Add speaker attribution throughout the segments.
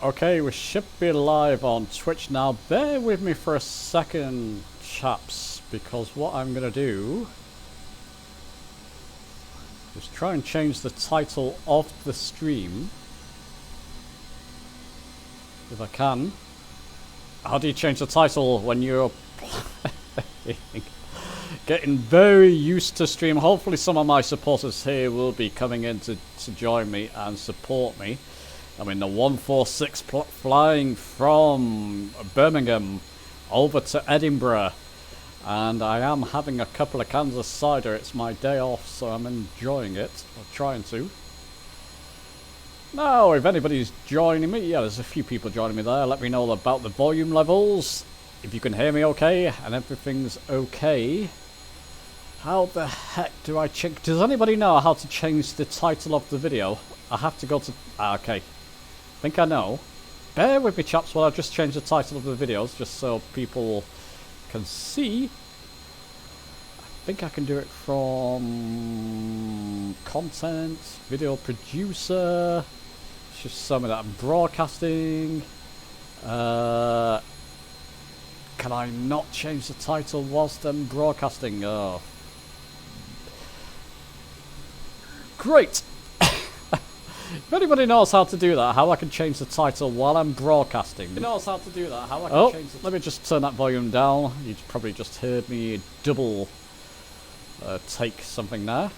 Speaker 1: Okay, we should be live on Twitch now. Bear with me for a second, chaps, because what I'm going to do is try and change the title of the stream. If I can. How do you change the title when you're getting very used to stream? Hopefully some of my supporters here will be coming in to join me and support me. I'm in the 146 flying from Birmingham over to Edinburgh, and I am having a couple of cans of cider. It's my day off, so I'm enjoying it, or trying to. Now, if anybody's joining me, yeah, there's a few people joining me there. Let me know about the volume levels, if you can hear me okay, and everything's okay. How the heck do I check? Does anybody know how to change the title of the video? I have to go to... okay. I think I know. Bear with me, chaps, while I just change the title of the videos, just so people can see. I think I can do it from content, video producer. Just some of that. Broadcasting. Can I not change the title whilst I'm broadcasting? Oh. Great! If anybody knows how to do that, how I can change the title while I'm broadcasting. Who knows how to do that, how I can change the... let me just turn that volume down. You probably just heard me double take something there.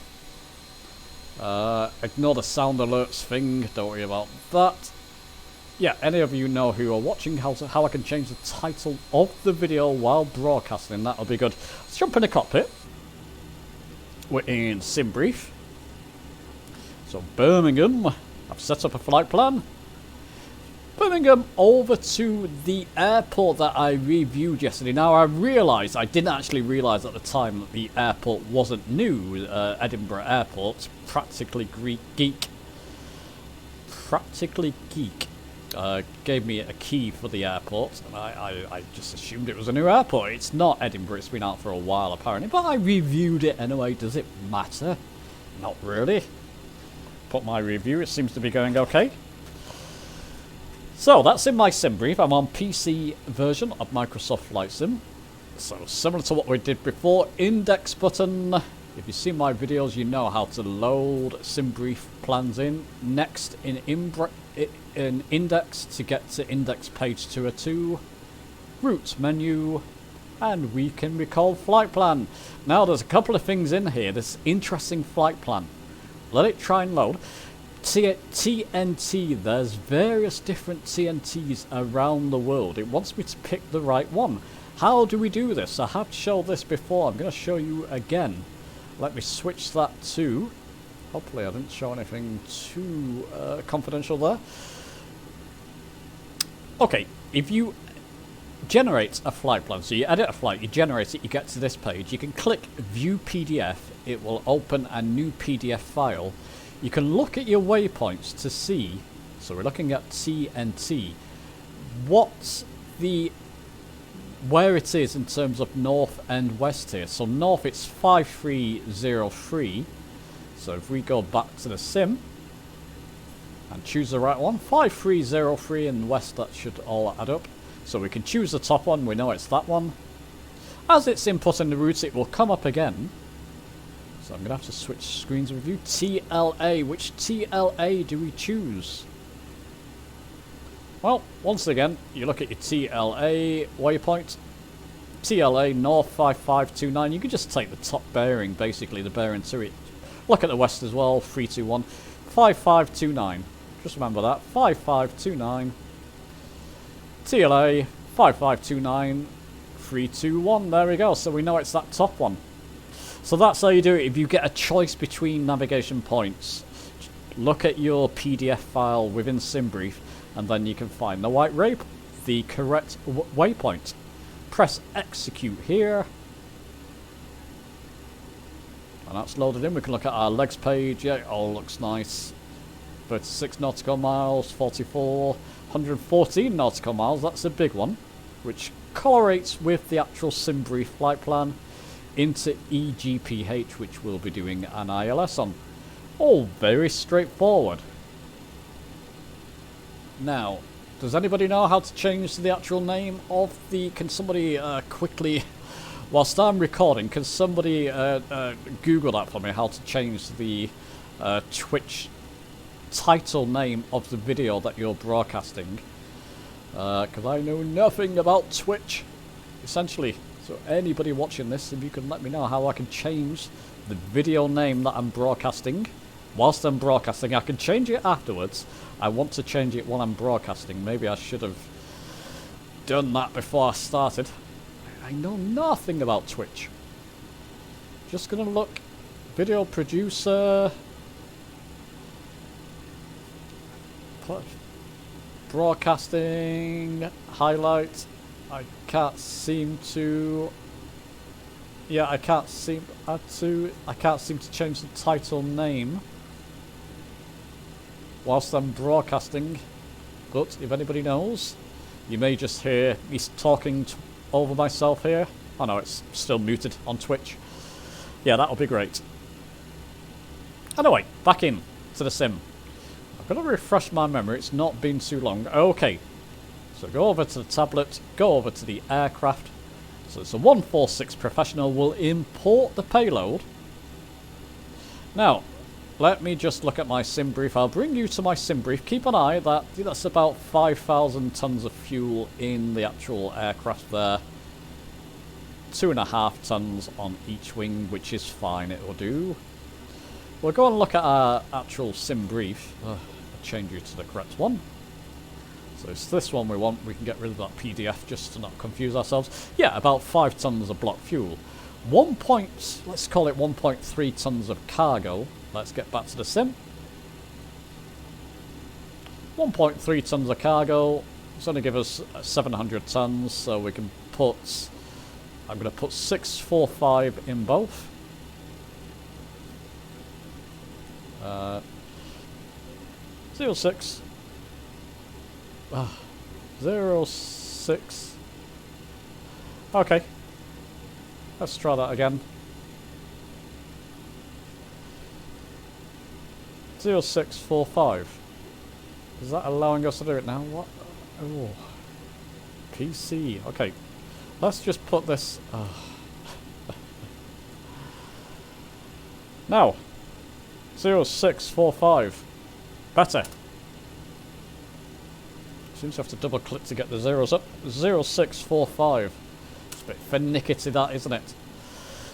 Speaker 1: Ignore the sound alerts thing, don't worry about that. Yeah, any of you know who are watching how I can change the title of the video while broadcasting, that'll be good. Let's jump in the cockpit. We're in SimBrief. So Birmingham, I've set up a flight plan. Birmingham over to the airport that I reviewed yesterday. Now I didn't actually realise at the time that the airport wasn't new. Edinburgh Airport, Practically Geek. Gave me a key for the airport, and I just assumed it was a new airport. It's not Edinburgh, it's been out for a while apparently, but I reviewed it anyway. Does it matter? Not really. Put my review, it seems to be going okay. So that's in my sim brief. I'm on PC version of Microsoft Flight Sim. So similar to what we did before, index button. If you've seen my videos, you know how to load sim brief plans in. Next in index to get to index page 202. Route menu. And we can recall flight plan. Now there's a couple of things in here. This interesting flight plan. Let it try and load. TNT, there's various different TNTs around the world. It wants me to pick the right one. How do we do this? I have shown this before. I'm going to show you again. Let me switch that to... hopefully I didn't show anything too confidential there. Okay, if you generate a flight plan, so you edit a flight, you generate it, you get to this page, you can click View PDF, it will open a new PDF file. You can look at your waypoints to see, so we're looking at TNT, where it is in terms of north and west here. So north it's 5303, so if we go back to the sim and choose the right one, 5303 and west, that should all add up. So we can choose the top one, we know it's that one. As it's inputting the route, it will come up again. So I'm going to have to switch screens with you. TLA, which TLA do we choose? Well, once again, you look at your TLA waypoint. TLA North 5529, you can just take the top bearing, basically the bearing to it. Look at the west as well, 321. 5529, just remember that, 5529. TLA 5529 321. There we go. So we know it's that top one. So that's how you do it. If you get a choice between navigation points, look at your PDF file within SimBrief, and then you can find the correct waypoint. Press execute here, and that's loaded in. We can look at our legs page. Yeah, it all looks nice. 36 nautical miles, 44. 114 nautical miles, that's a big one, which correlates with the actual SimBrief flight plan into EGPH, which we'll be doing an ILS on. All very straightforward. Now, Does anybody know how to change the actual name of the... Can somebody quickly, whilst I'm recording, can somebody Google that for me, how to change the Twitch title name of the video that you're broadcasting? Because I know nothing about Twitch, essentially. So anybody watching this, if you can let me know how I can change the video name that I'm broadcasting. Whilst I'm broadcasting, I can change it afterwards. I want to change it while I'm broadcasting. Maybe I should have done that before I started. I know nothing about Twitch. Just gonna look. Video producer. Broadcasting. Highlight. I can't seem to... Yeah, I can't seem to change the title name whilst I'm broadcasting. But if anybody knows, you may just hear me talking over myself here. Oh no, it's still muted on Twitch. Yeah, that'll be great. Anyway, back in to the sim. I'm going to refresh my memory. It's not been too long. Okay. So go over to the tablet, go over to the aircraft. So it's a 146 Professional. We'll import the payload. Now, let me just look at my sim brief. I'll bring you to my sim brief. Keep an eye. That's about 5,000 tons of fuel in the actual aircraft there. 2.5 tons on each wing, which is fine. It will do. We'll go and look at our actual sim brief. I'll change you to the correct one. So it's this one we want. We can get rid of that PDF just to not confuse ourselves. Yeah, about 5 tons of block fuel. Let's call it 1.3 tons of cargo. Let's get back to the sim. 1.3 tons of cargo. It's going to give us 700 tons, so we can put... I'm going to put 645 in both. 06. 06. Okay. Let's try that again. 0645. Is that allowing us to do it now? What? Oh. PC. Okay. Let's just put this... Now. 0645. Better. Seems to have to double click to get the zeros up. 0645. It's a bit finicky that, isn't it?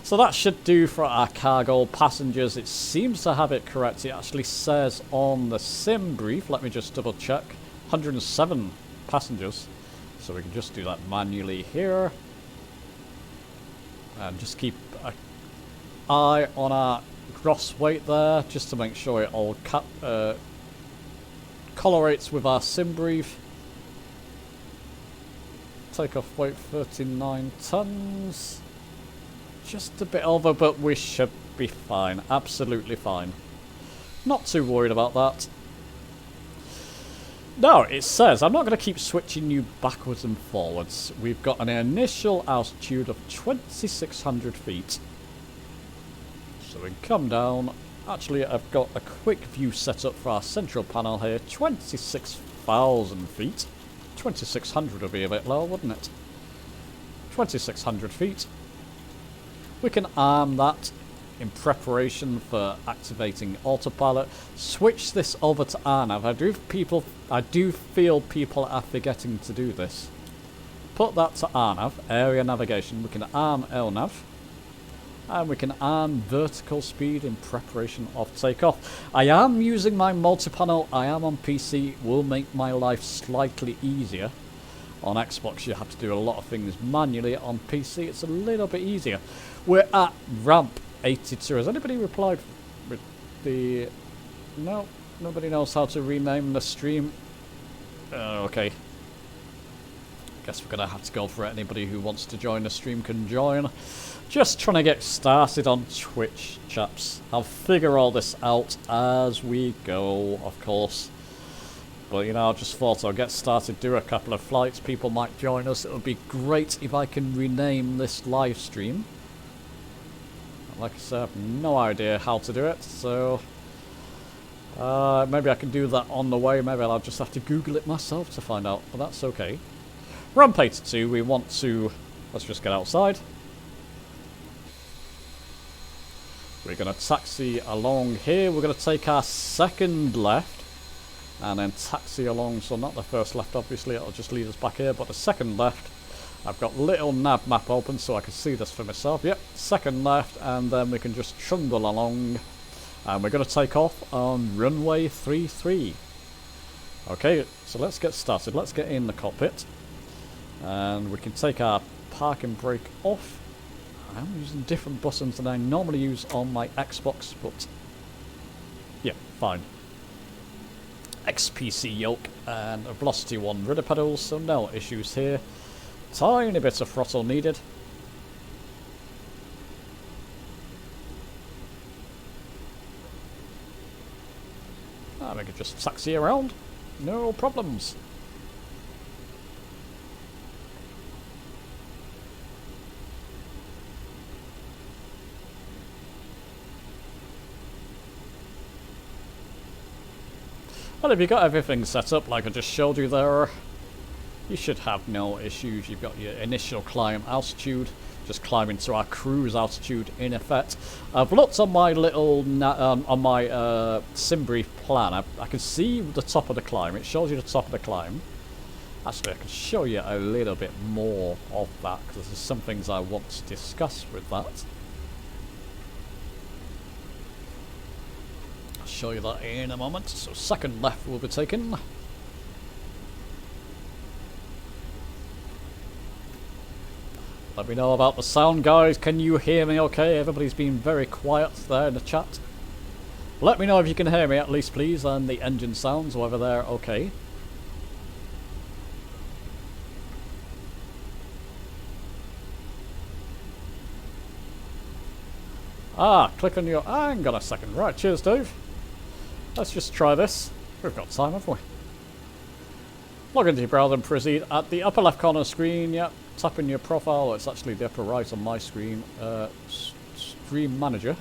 Speaker 1: So that should do for our cargo passengers. It seems to have it correct. It actually says on the sim brief, let me just double check, 107 passengers. So we can just do that manually here. And just keep an eye on our gross weight there, just to make sure it all correlates with our sim brief. Takeoff weight 39 tons. Just a bit over, but we should be fine. Absolutely fine. Not too worried about that. Now, it says, I'm not going to keep switching you backwards and forwards. We've got an initial altitude of 2,600 feet. So we can come down. Actually, I've got a quick view set up for our central panel here. 26,000 feet. 2,600 would be a bit low, wouldn't it? 2,600 feet. We can arm that in preparation for activating autopilot. Switch this over to RNAV. I do feel people are forgetting to do this. Put that to RNAV, area navigation. We can arm LNAV. And we can arm vertical speed in preparation of takeoff. I am using my multi-panel. I am on PC. Will make my life slightly easier. On Xbox, you have to do a lot of things manually. On PC, it's a little bit easier. We're at ramp 82. Has anybody replied with the... No, nobody knows how to rename the stream. Okay. Guess we're going to have to go for it. Anybody who wants to join the stream can join. Just trying to get started on Twitch, chaps. I'll figure all this out as we go, of course. But, you know, I just thought I'll get started, do a couple of flights. People might join us. It would be great if I can rename this live stream. Like I said, I have no idea how to do it, so Maybe I can do that on the way. Maybe I'll just have to Google it myself to find out. But that's okay. Ramp 82, we want to... Let's just get outside. We're going to taxi along here. We're going to take our second left. And then taxi along. So not the first left, obviously. It'll just lead us back here. But the second left. I've got little nav map open so I can see this for myself. Yep, second left. And then we can just trundle along. And we're going to take off on runway 33. Okay, so let's get started. Let's get in the cockpit. And we can take our parking brake off. I'm using different buttons than I normally use on my Xbox, but yeah, fine. XPC yoke and a velocity 1 rudder pedals, so no issues here. Tiny bit of throttle needed. And we can just taxi around, no problems. Well, if you've got everything set up like I just showed you there, you should have no issues. You've got your initial climb altitude, just climbing to our cruise altitude in effect. I've looked on my little, on my sim brief plan. I can see the top of the climb. It shows you the top of the climb. Actually, I can show you a little bit more of that because there's some things I want to discuss with that. Show you that in a moment. So second left will be taken. Let me know about the sound, guys. Can you hear me okay? Everybody's been very quiet there in the chat. Let me know if you can hear me at least, please, and the engine sounds, whether they're okay. Ah, click on your... hang on a second. Right, cheers, Dave. Let's just try this. We've got time, haven't we? Log into your browser and proceed. At the upper left corner of the screen, yep, tap in your profile. It's actually the upper right on my screen. Stream Manager.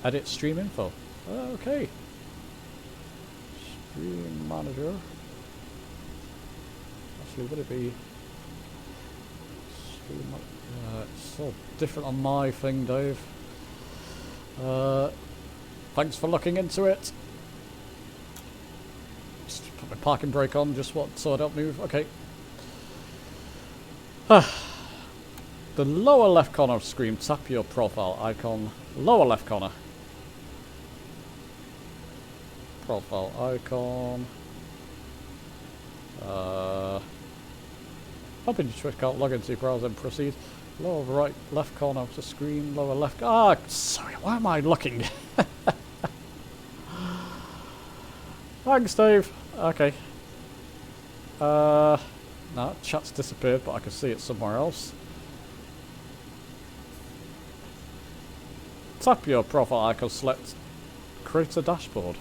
Speaker 1: Edit Stream Info. Okay. Stream Manager. Actually, would it be... Stream... it's so different on my thing, Dave. Thanks for looking into it. Just put my parking brake on, just so I don't move. Okay. The lower left corner of the screen, tap your profile icon. Lower left corner. Profile icon. Open your Twitch account, log into your browser and proceed. Lower right left corner of the screen, lower left... ah, sorry, why am I looking? Thanks, Dave. Okay. No, chat's disappeared, but I can see it somewhere else. Tap your profile icon, select create a dashboard.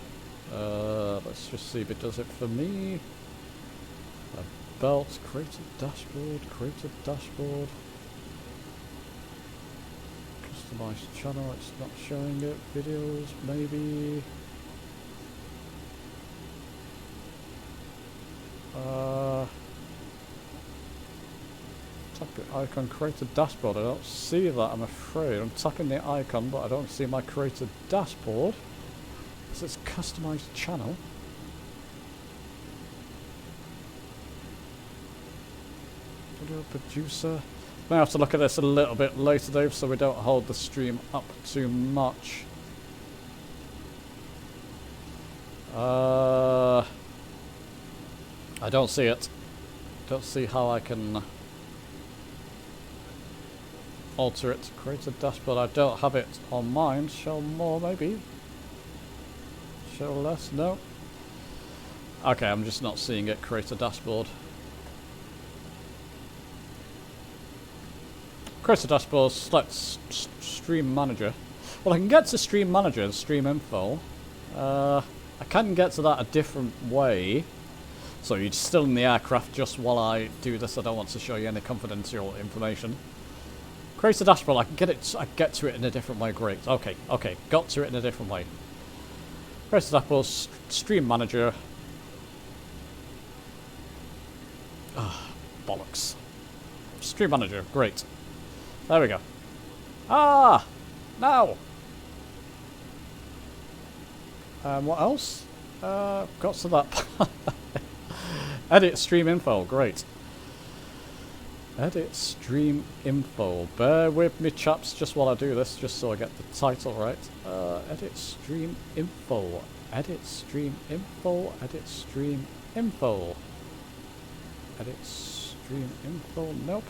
Speaker 1: Let's just see if it does it for me. A belt, create a dashboard, create a dashboard. Customize channel, it's not showing it. Videos, maybe. Tap the icon, create a dashboard. I don't see that, I'm afraid. I'm tapping the icon, but I don't see my create a dashboard. Because it's customized channel. Video producer. May have to look at this a little bit later, Dave, so we don't hold the stream up too much. I don't see it. Don't see how I can alter it. Create a dashboard. I don't have it on mine. Show more, maybe. Show less. No. Okay, I'm just not seeing it. Create a dashboard. Create a dashboard, select Stream Manager. Well, I can get to Stream Manager and Stream Info. I can get to that a different way. So you're still in the aircraft just while I do this. I don't want to show you any confidential information. Create a dashboard. I can get it. I get to it in a different way. Great. Okay. Okay. Got to it in a different way. Press Apple Stream Manager. Ah, bollocks. Stream Manager, great. There we go. Ah! Now! What else? Got to that. Edit stream info, great. Edit stream info. Bear with me, chaps, just while I do this, just so I get the title right. Edit stream info. Edit stream info. Edit stream info. Edit stream info. Nope.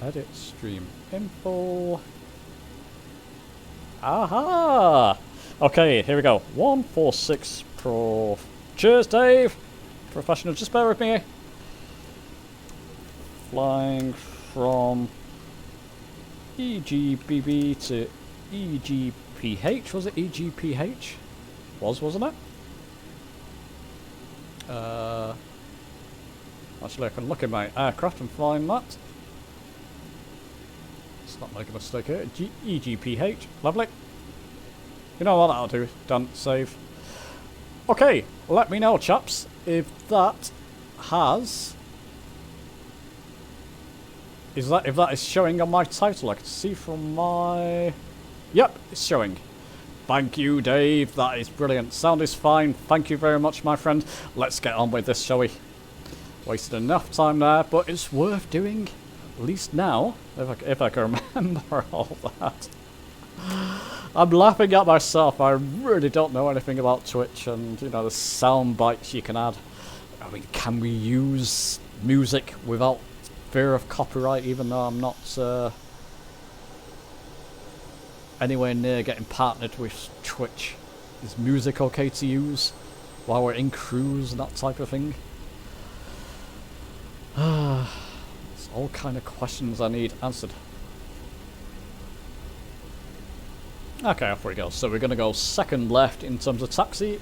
Speaker 1: Edit stream info. Aha! Okay, here we go. 146 Pro. Cheers, Dave! Professional, just bear with me. Flying from EGBB to EGPH. Was it EGPH? Wasn't it? Actually, I can look at my aircraft and find that. Let's not make a mistake here. EGPH. Lovely. You know what that'll do. Done. Save. Okay, let me know, chaps, if that has... if that is showing on my title. I can see from my... Yep, it's showing. Thank you, Dave. That is brilliant. Sound is fine. Thank you very much, my friend. Let's get on with this, shall we? Wasted enough time there, but it's worth doing. At least now, if I can remember all that. I'm laughing at myself. I really don't know anything about Twitch and, you know, the sound bites you can add. I mean, can we use music without fear of copyright, even though I'm not anywhere near getting partnered with Twitch? Is music okay to use while we're in cruise and that type of thing? It's all kind of questions I need answered. Okay, off we go. So we're going to go second left in terms of taxi.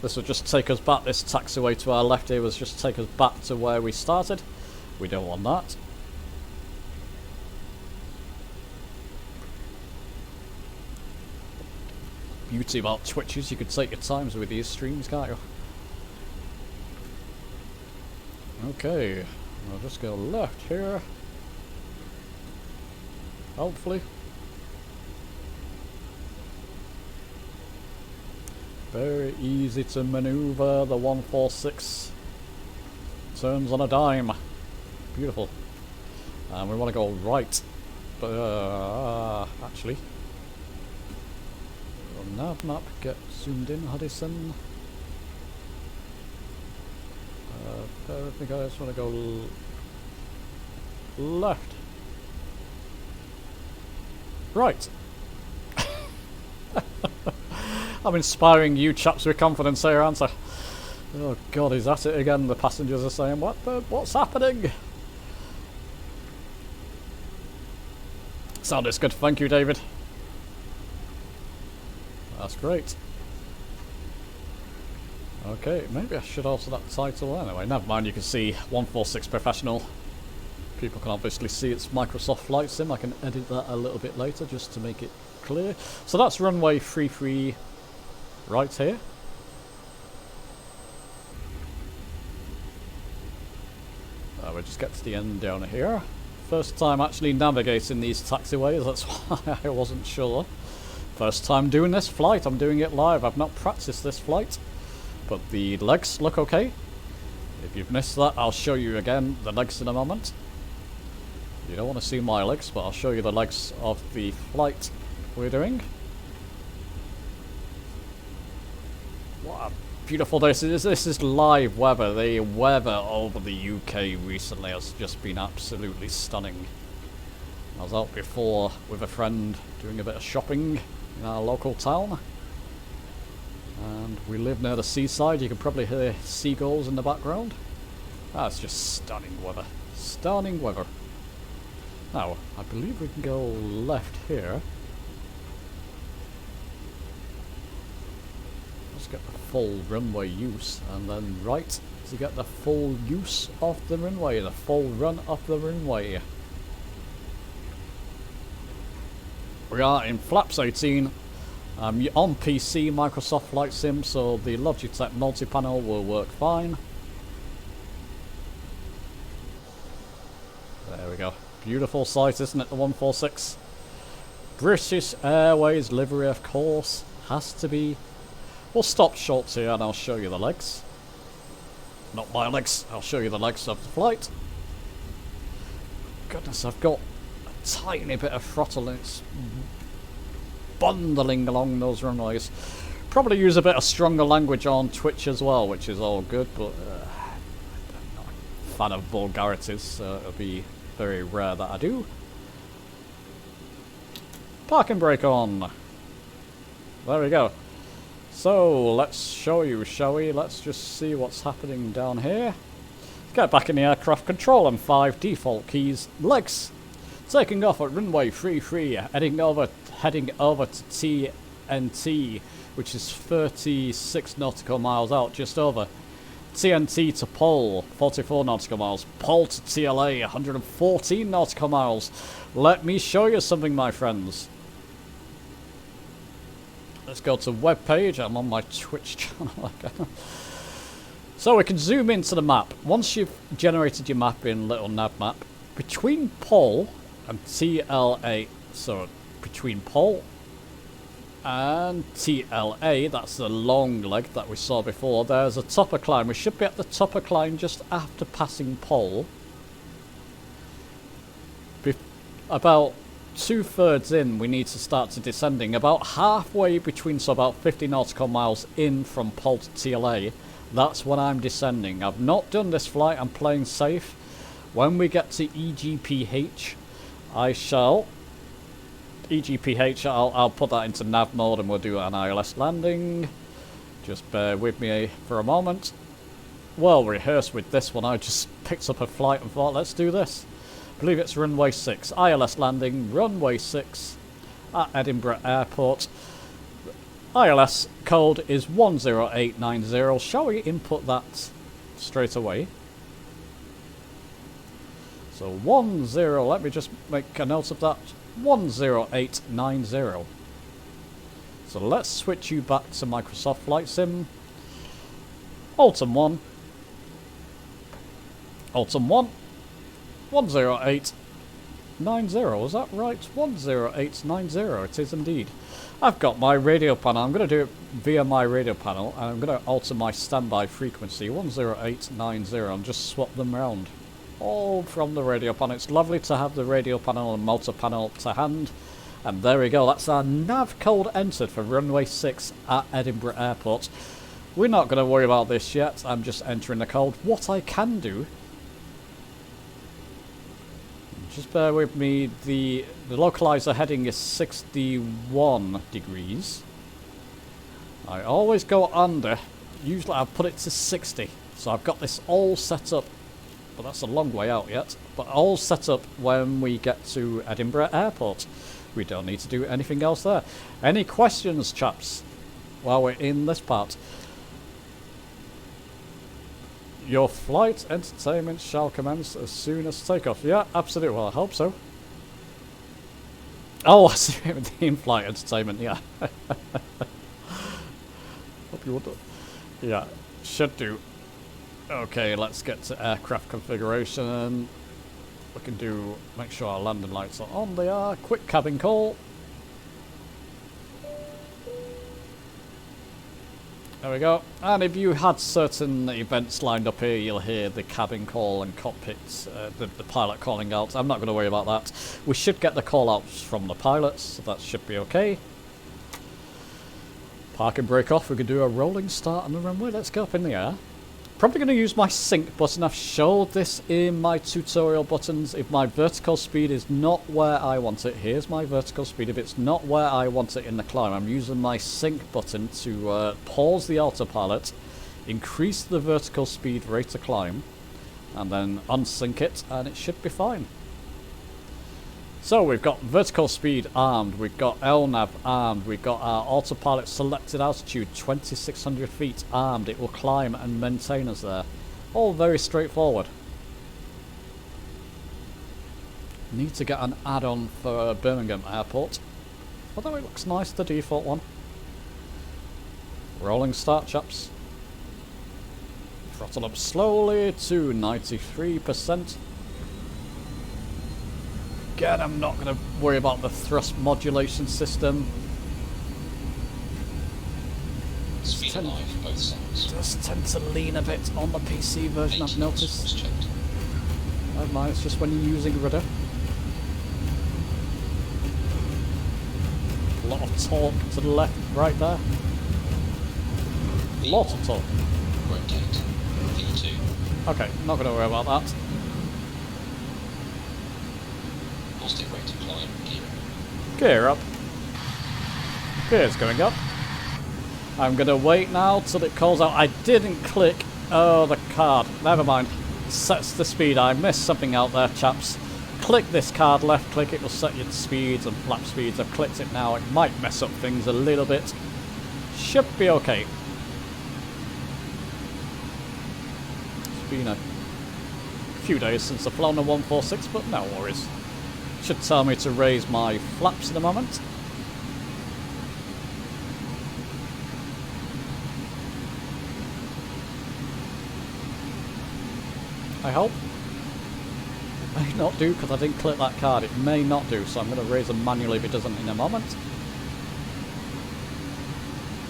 Speaker 1: This will just take us back. This taxiway to our left here was just take us back to where we started. We don't want that. Beauty about Twitch is you can take your times with these streams, can't you? Okay, I'll just go left here. Hopefully. Very easy to maneuver. The 146 turns on a dime. Beautiful. And we want to go right. But actually, nav map, get zoomed in, Huddison. Bear with me, guys. Want to go left. Right. I'm inspiring you chaps with confidence here, aren't I? Oh god, he's at it again. The passengers are saying, what's happening? Sound is good. Thank you, David. That's great. Okay, maybe I should alter that title. Anyway, never mind. You can see 146 Professional. People can obviously see it's Microsoft Flight Sim. I can edit that a little bit later just to make it clear. So that's runway 33 right here. We'll just get to the end down here. First time actually navigating these taxiways, that's why I wasn't sure. First time doing this flight, I'm doing it live. I've not practiced this flight, but the legs look okay. If you've missed that, I'll show you again the legs in a moment. You don't want to see my legs, but I'll show you the legs of the flight we're doing. What a beautiful day. This is live weather. The weather over the UK recently has just been absolutely stunning. I was out before with a friend doing a bit of shopping in our local town. And we live near the seaside. You can probably hear seagulls in the background. That's just stunning weather. Stunning weather. Now, I believe we can go left here. Let's get the full runway use, and then right to get the full use of the runway, the full run of the runway. We are in flaps 18, On PC, Microsoft Flight Sim, so the Logitech multi-panel will work fine. There we go. Beautiful sight, isn't it, the 146? British Airways livery, of course. Has to be. We'll stop short here and I'll show you the legs. Not my legs, I'll show you the legs of the flight. Goodness, I've got a tiny bit of throttle and it's bundling along those runways. Probably use a bit of stronger language on Twitch as well, which is all good, but I'm not a fan of vulgarities, so it'll be very rare that I do. Parking brake on. There we go. So, let's show you, shall we? Let's just see what's happening down here. Get back in the aircraft, control and 5 default keys, legs. Taking off at runway 33, heading over to TNT, which is 36 nautical miles out, just over. TNT to pole, 44 nautical miles. Pole to TLA, 114 nautical miles. Let me show you something, my friends. Let's go to web page. I'm on my Twitch channel again. So we can zoom into the map. Once you've generated your map in little nav map, between pole and TLA, so between pole and TLA, that's the long leg that we saw before, there's a topper climb. We should be at the topper climb just after passing pole. About 2/3 in, we need to start to descending. About halfway between, so about 50 nautical miles in from pole to TLA, that's when I'm descending. I've not done this flight, I'm playing safe. When we get to EGPH, I shall... EGPH, I'll put that into nav mode and we'll do an ILS landing. Just bear with me for a moment. Well rehearsed with this one, I just picked up a flight and thought, let's do this. I believe it's runway 6. ILS landing, runway 6 at Edinburgh Airport. ILS code is 10890. Shall we input that straight away? So 10, let me just make a note of that. 10890. So let's switch you back to Microsoft Flight Sim. Alton 1. Alton 1. 10890, is that right? 10890, it is indeed. I've got my radio panel. I'm going to do it via my radio panel, and I'm going to alter my standby frequency, 10890, and just swap them around. All from the radio panel. It's lovely to have the radio panel and motor panel to hand. And there we go, that's our nav code entered for runway 6 at Edinburgh Airport. We're not going to worry about this yet, I'm just entering the code. What I can do... just bear with me, the localizer heading is 61 degrees. I always go under, usually I put it to 60. So I've got this all set up, but that's a long way out yet. But all set up when we get to Edinburgh Airport. We don't need to do anything else there. Any questions, chaps, while we're in this part? Your flight entertainment shall commence as soon as takeoff. Yeah, absolutely. Well, I hope so. Oh, I see. The in-flight entertainment. Yeah. Hope you would. Yeah, should do. Okay, let's get to aircraft configuration. We can do. Make sure our landing lights are on. They are. Quick cabin call. There we go. And if you had certain events lined up here, you'll hear the cabin call and cockpits, the pilot calling out. I'm not going to worry about that. We should get the call outs from the pilots, so that should be okay. Parking brake off. We can do a rolling start on the runway. Let's go up in the air. Probably going to use my sync button. I've showed this in my tutorial buttons. If my vertical speed is not where I want it, here's my vertical speed. If it's not where I want it in the climb, I'm using my sync button to pause the autopilot, increase the vertical speed rate of climb, and then unsync it, and it should be fine. So we've got vertical speed armed, we've got LNAV armed, we've got our autopilot selected altitude 2600 feet armed. It will climb and maintain us there. All very straightforward. Need to get an add-on for Birmingham Airport. Although it looks nice, the default one. Rolling start, chaps. Throttle up slowly to 93%. Again, I'm not going to worry about the thrust modulation system.
Speaker 2: Speed alive, both sides.
Speaker 1: Does tend to lean a bit on the PC version, I've noticed. Never mind, it's just when you're using rudder. A lot of torque to the left, right there. A lot of torque.
Speaker 2: Rotate. V2.
Speaker 1: Okay, not going to worry about that.
Speaker 2: Positive rate of climb.
Speaker 1: Gear up. Gear's going up. I'm going to wait now till it calls out. I didn't click. Oh, the card. Never mind. Sets the speed. I missed something out there, chaps. Click this card, left click, it will set your speeds and flap speeds. I've clicked it now. It might mess up things a little bit. Should be okay. It's been a few days since I've flown a 146, but no worries. Should tell me to raise my flaps in a moment. I hope. It may not do because I didn't click that card. It may not do, so I'm going to raise them manually if it doesn't in a moment.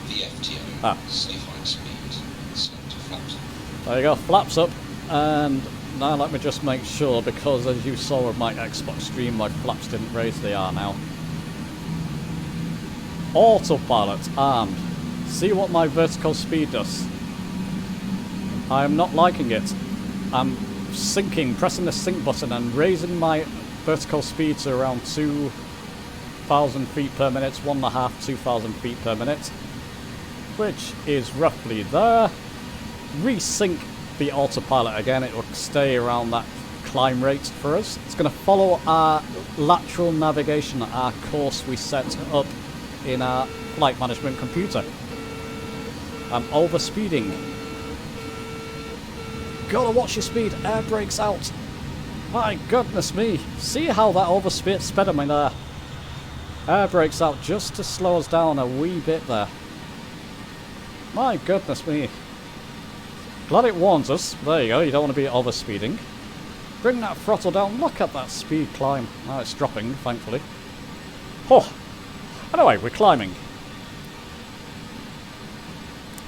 Speaker 2: The FTO. Safe line speed. Select flaps.
Speaker 1: There you go, flaps up. And now let me just make sure, because as you saw with my Xbox stream, my flaps didn't raise. They are now. Autopilot armed. See what my vertical speed does. I am not liking it. I'm sinking, pressing the sync button and raising my vertical speed to around 2,000 feet per minute, 1.5, 2,000 feet per minute, which is roughly there. Resync the autopilot again, it will stay around that climb rate for us. It's going to follow our lateral navigation, our course we set up in our flight management computer. I'm overspeeding. Gotta watch your speed. Air brakes out. My goodness me. See how that oversped me there. Air brakes out just to slow us down a wee bit there. My goodness me. Glad it warns us. There you go. You don't want to be overspeeding. Bring that throttle down. Look at that speed climb. Now it's dropping, thankfully. Oh. Anyway, we're climbing.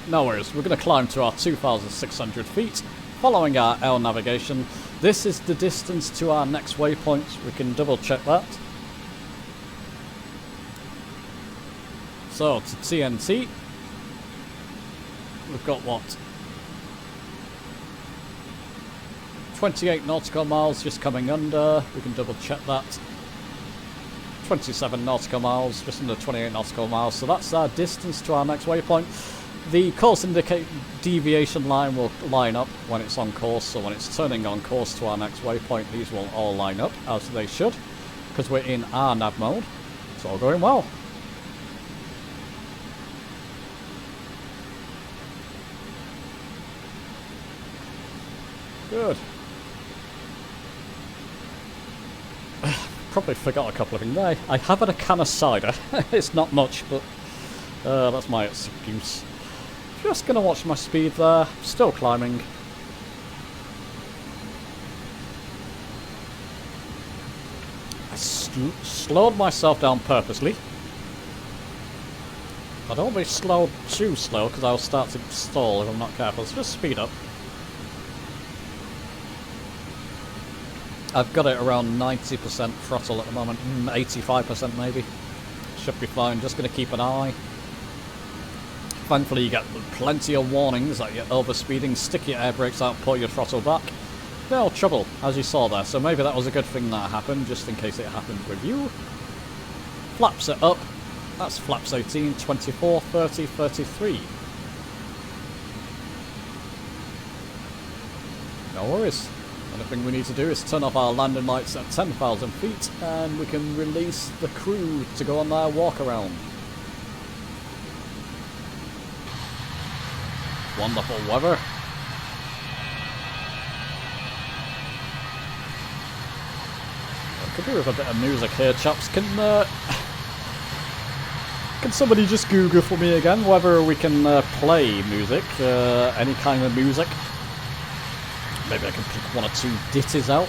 Speaker 1: No worries. We're going to climb to our 2,600 feet. Following our L navigation, this is the distance to our next waypoint. We can double check that. So to TNT, we've got what? 28 nautical miles just coming under. We can double check that. 27 nautical miles, just under 28 nautical miles. So that's our distance to our next waypoint. The course deviation line will line up when it's on course, so when it's turning on course to our next waypoint, these will all line up as they should, because we're in our nav mode. It's all going well. Good. Probably forgot a couple of things there. I have had a can of cider. It's not much, but that's my excuse. Just gonna watch my speed there. Still climbing. I slowed myself down purposely. I don't want to be slowed too slow because I'll start to stall if I'm not careful. So just speed up. I've got it around 90% throttle at the moment. 85% maybe. Should be fine. Just gonna keep an eye. Thankfully you get plenty of warnings that you're overspeeding. Stick your air brakes out, pull your throttle back. No trouble, as you saw there. So maybe that was a good thing that happened, just in case it happened with you. Flaps it up. That's flaps 18, 24, 30, 33. No worries. Only thing we need to do is turn off our landing lights at 10,000 feet and we can release the crew to go on their walk around. Wonderful weather. I could do with a bit of music here, chaps. Can Can somebody just Google for me again whether we can play music, any kind of music? Maybe I can pick one or two ditties out.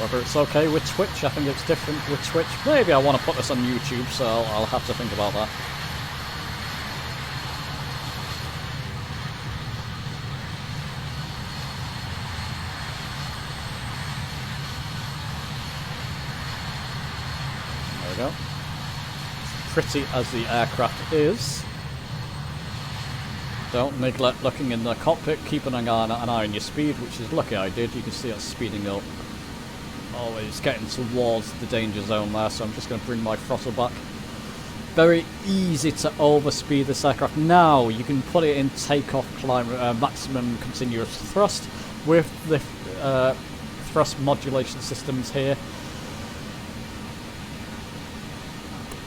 Speaker 1: Whether it's okay with Twitch, I think it's different with Twitch. Maybe I want to put this on YouTube, so I'll have to think about that. There we go. As pretty as the aircraft is, don't neglect looking in the cockpit, keep an eye on your speed, which is lucky I did. You can see it's speeding up. Oh, it's getting towards the danger zone there, so I'm just going to bring my throttle back. Very easy to overspeed this aircraft. Now you can put it in takeoff climb, maximum continuous thrust with the thrust modulation systems here.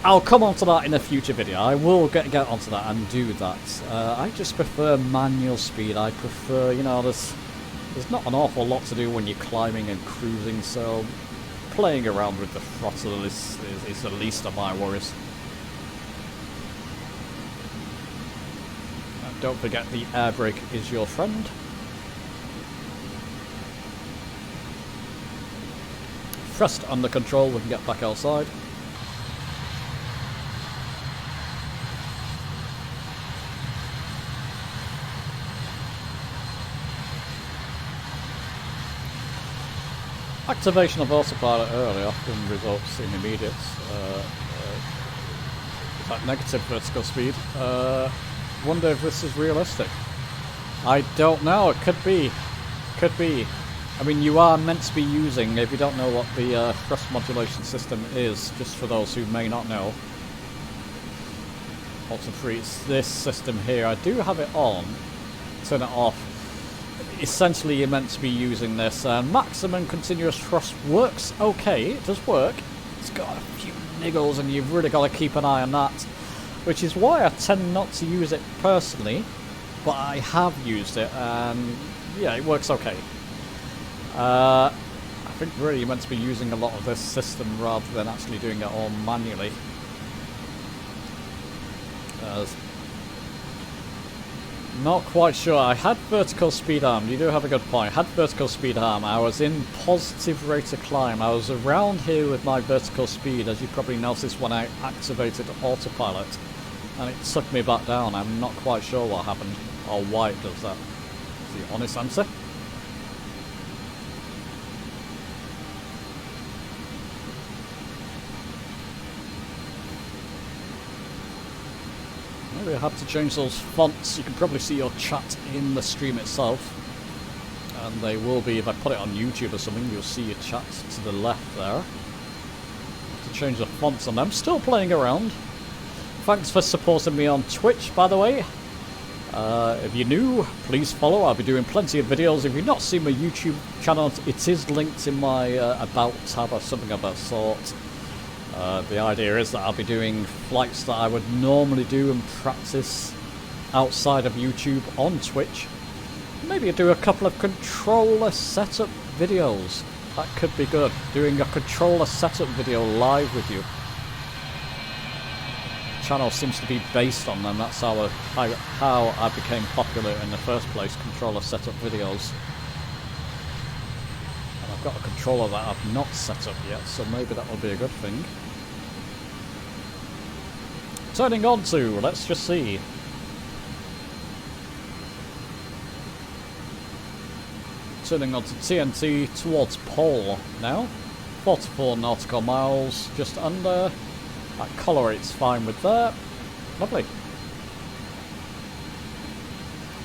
Speaker 1: I'll come on to that in a future video. I will get onto that and do that. I just prefer manual speed. I prefer, you know, there's not an awful lot to do when you're climbing and cruising, so playing around with the throttle is the least of my worries. And don't forget the air brake is your friend. Thrust under control, we can get back outside. Activation of autopilot early often results in immediate negative vertical speed. Wonder if this is realistic. I don't know, it could be. Could be. I mean, you are meant to be using, if you don't know what the thrust modulation system is, just for those who may not know. Option 3, it's this system here. I do have it on. Turn it off. Essentially, you're meant to be using this. Maximum continuous thrust works okay. It does work. It's got a few niggles, and you've really got to keep an eye on that. Which is why I tend not to use it personally, but I have used it, and yeah, it works okay. I think really you're meant to be using a lot of this system rather than actually doing it all manually. Not quite sure. I had vertical speed arm. You do have a good point. I had vertical speed arm. I was in positive rate of climb. I was around here with my vertical speed, as you probably noticed when I activated autopilot. And it took me back down. I'm not quite sure what happened or why it does that. Is the honest answer. Maybe I have to change those fonts. You can probably see your chat in the stream itself. And they will be, if I put it on YouTube or something, you'll see your chat to the left there. I have to change the fonts on them. Still playing around. Thanks for supporting me on Twitch, by the way. If you're new, please follow. I'll be doing plenty of videos. If you've not seen my YouTube channel, it is linked in my About tab or something of that sort. The idea is that I'll be doing flights that I would normally do and practice outside of YouTube on Twitch. Maybe I'll do a couple of controller setup videos. That could be good. Doing a controller setup video live with you. The channel seems to be based on them. That's how I became popular in the first place, controller setup videos. And I've got a controller that I've not set up yet, so maybe that will be a good thing. Turning on to, let's just see. Turning on to TNT towards pole now. 44 nautical miles, just under. That color rate's fine with that. Lovely.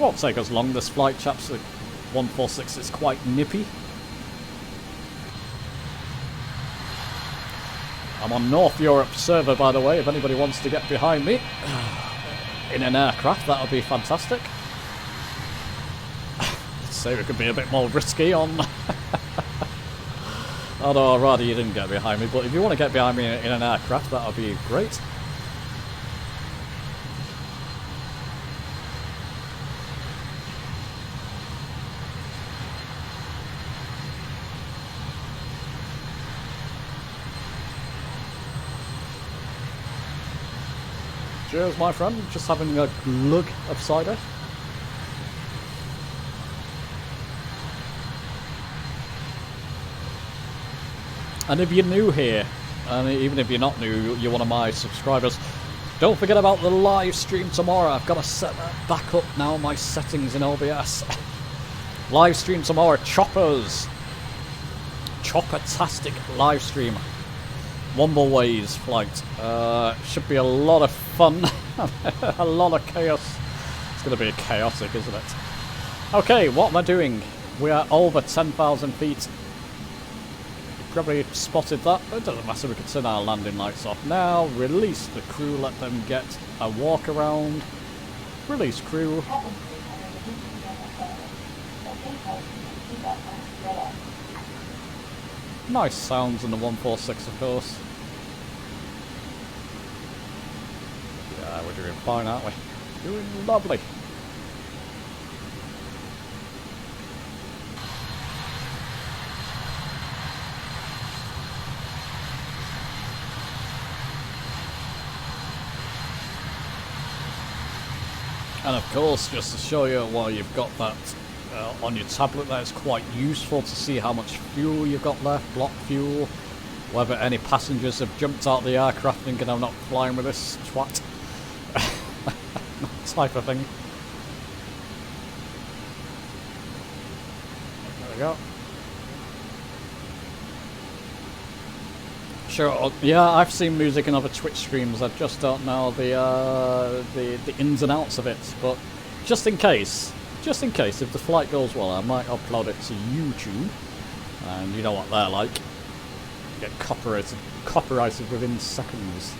Speaker 1: Won't take us long, this flight, chaps. 146 is quite nippy. I'm on North Europe server, by the way, if anybody wants to get behind me in an aircraft, that would be fantastic. Let's say it could be a bit more risky on... Although I'd rather you didn't get behind me, but if you want to get behind me in an aircraft, that would be great. Cheers, my friend. Just having a glug of cider. And if you're new here, and even if you're not new, you're one of my subscribers, don't forget about the live stream tomorrow. I've got to set that back up now, my settings in OBS. Live stream tomorrow, Choppers. Chopper-tastic live stream. Wombleways flight. Should be a lot of fun. A lot of chaos. It's going to be chaotic, isn't it? Okay, what am I doing? We are over 10,000 feet. Probably spotted that, but it doesn't matter, we can turn our landing lights off now, release the crew, let them get a walk around, release crew. Nice sounds in the 146 of course. Yeah, we're doing fine, aren't we? Doing lovely. And of course, just to show you while you've got that on your tablet there, it's quite useful to see how much fuel you've got left, block fuel, whether any passengers have jumped out of the aircraft thinking I'm not flying with this twat. That type of thing. There we go. Sure, yeah, I've seen music in other Twitch streams. I just don't know the ins and outs of it. But just in case, if the flight goes well, I might upload it to YouTube. And you know what they're like. You get copyrighted within seconds.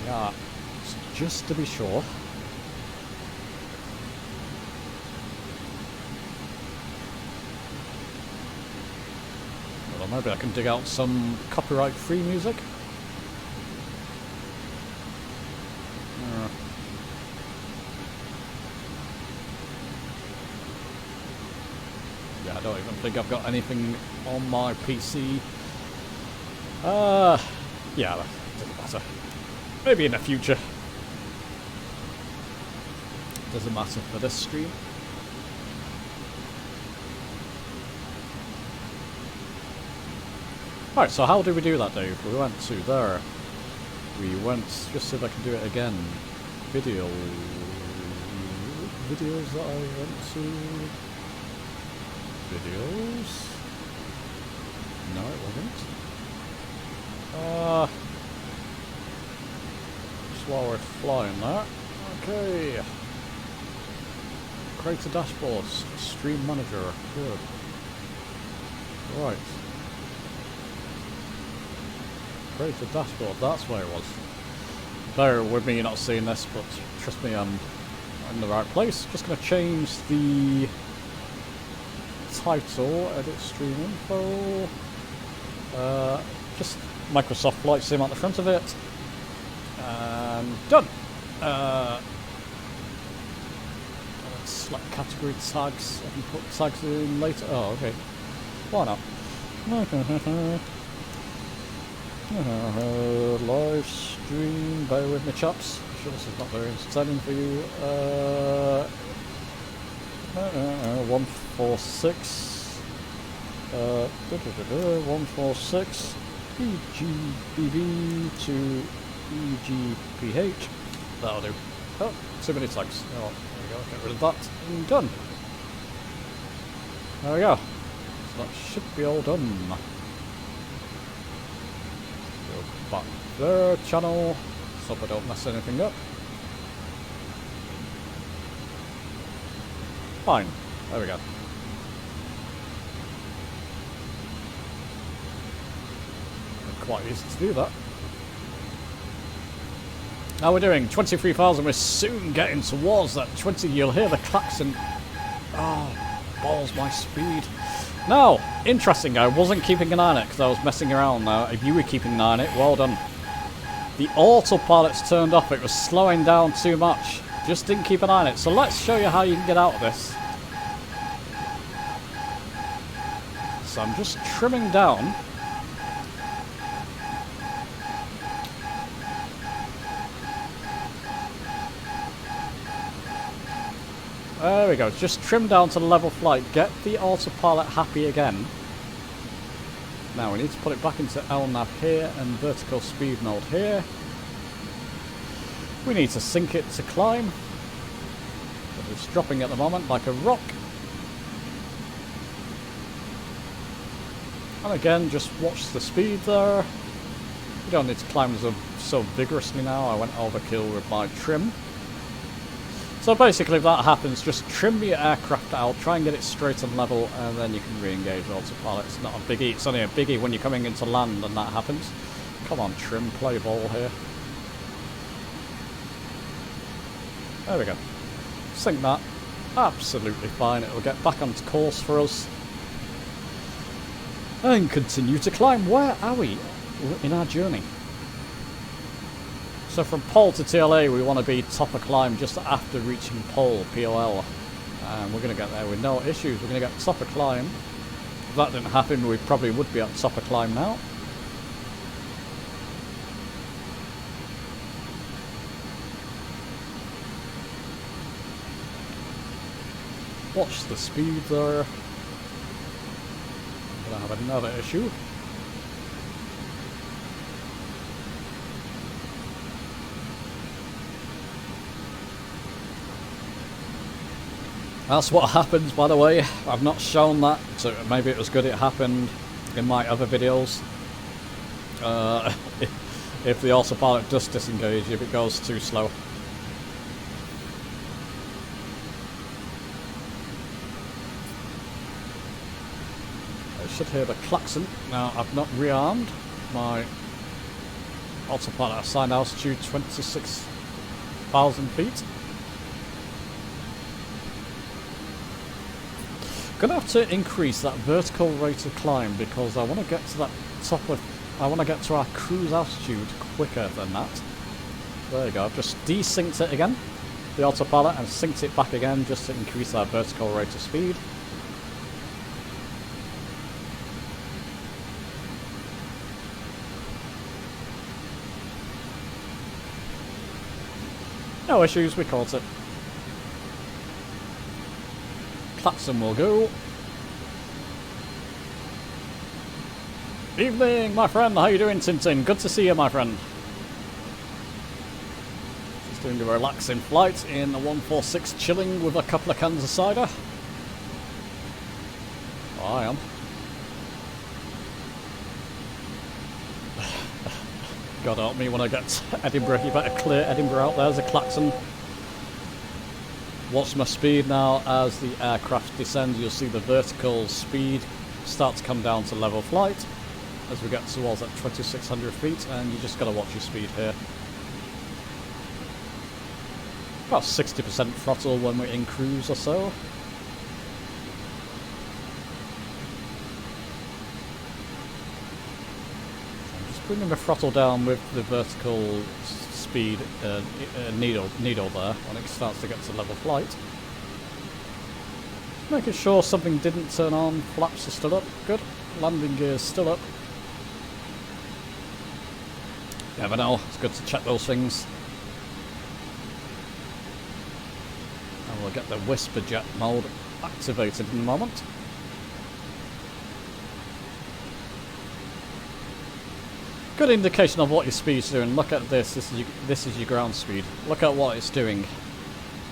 Speaker 1: Yeah, just to be sure. Maybe I can dig out some copyright-free music. Yeah, I don't even think I've got anything on my PC. Yeah, that doesn't matter. Maybe in the future. Doesn't matter for this stream. Right, so how did we do that, Dave? We went to there. We went, just see if I can do it again. Videos that I went to. Videos. No, it wasn't. Just while we're flying there. Okay. Creator dashboards. Stream manager. Good. Right. Create a dashboard, that's where it was. Bear with me, you're not seeing this, but trust me, I'm in the right place. Just going to change the title, edit stream info. Just Microsoft Flight Sim at the front of it. And done. Let's select category tags. I can put tags in later. Oh, okay. Why not? Live stream, bear with me chaps, I'm sure this is not very entertaining for you. 146 146 EGBB to EGPH. That'll do. Oh, too many tags. Oh, there we go, get rid of that and done. There we go. So that should be all done. Back there, channel, so I don't mess anything up. Fine, there we go. Quite easy to do that. Now we're doing 23,000, we're soon getting towards that 20, you'll hear the klaxon. Oh, balls my speed. Now, interesting, I wasn't keeping an eye on it because I was messing around now. If you were keeping an eye on it, well done. The autopilot's turned off, it was slowing down too much. Just didn't keep an eye on it. So let's show you how you can get out of this. So I'm just trimming down. There we go. Just trim down to level flight. Get the autopilot happy again. Now we need to put it back into LNAV here and vertical speed mode here. We need to sync it to climb. It's dropping at the moment like a rock. And again, just watch the speed there. You don't need to climb so vigorously now. I went overkill with my trim. So basically if that happens, just trim your aircraft out, try and get it straight and level, and then you can re-engage autopilot. It's not a biggie, it's only a biggie when you're coming into land and that happens. Come on trim, play ball here. There we go. Sync that. Absolutely fine, it'll get back onto course for us. And continue to climb. Where are we in our journey? So from pole to TLA we want to be top of climb just after reaching pole, POL. And we're going to get there with no issues. We're going to get top of climb. If that didn't happen, we probably would be at top of climb now. Watch the speed there. I'm going to have another issue. That's what happens, by the way. I've not shown that, so maybe it was good it happened in my other videos. If the autopilot does disengage, if it goes too slow. I should hear the klaxon. Now, I've not rearmed my autopilot assigned altitude 26,000 feet. Gonna have to increase that vertical rate of climb because I want to get to that top of. I want to get to our cruise altitude quicker than that. There you go. I've just desynced it again, the autopilot, and synced it back again just to increase our vertical rate of speed. No issues. We caught it. Klaxon will go. Evening, my friend. How you doing, Tintin? Good to see you, my friend. Just doing a relaxing flight in a 146, chilling with a couple of cans of cider. Oh, I am. God help me when I get to Edinburgh. You better clear Edinburgh out. There's a klaxon. Watch my speed now. As the aircraft descends, you'll see the vertical speed start to come down to level flight as we get towards that 2600 feet, and you just got to watch your speed here. About 60% throttle when we're in cruise or so. I'm just bringing the throttle down with the vertical speed needle there when it starts to get to level flight. Making sure something didn't turn on. Flaps are still up. Good. Landing gears still up. Never know. It's good to check those things. And we'll get the whisper jet mode activated in a moment. Good indication of what your speed's doing. Look at this. This is your ground speed. Look at what it's doing.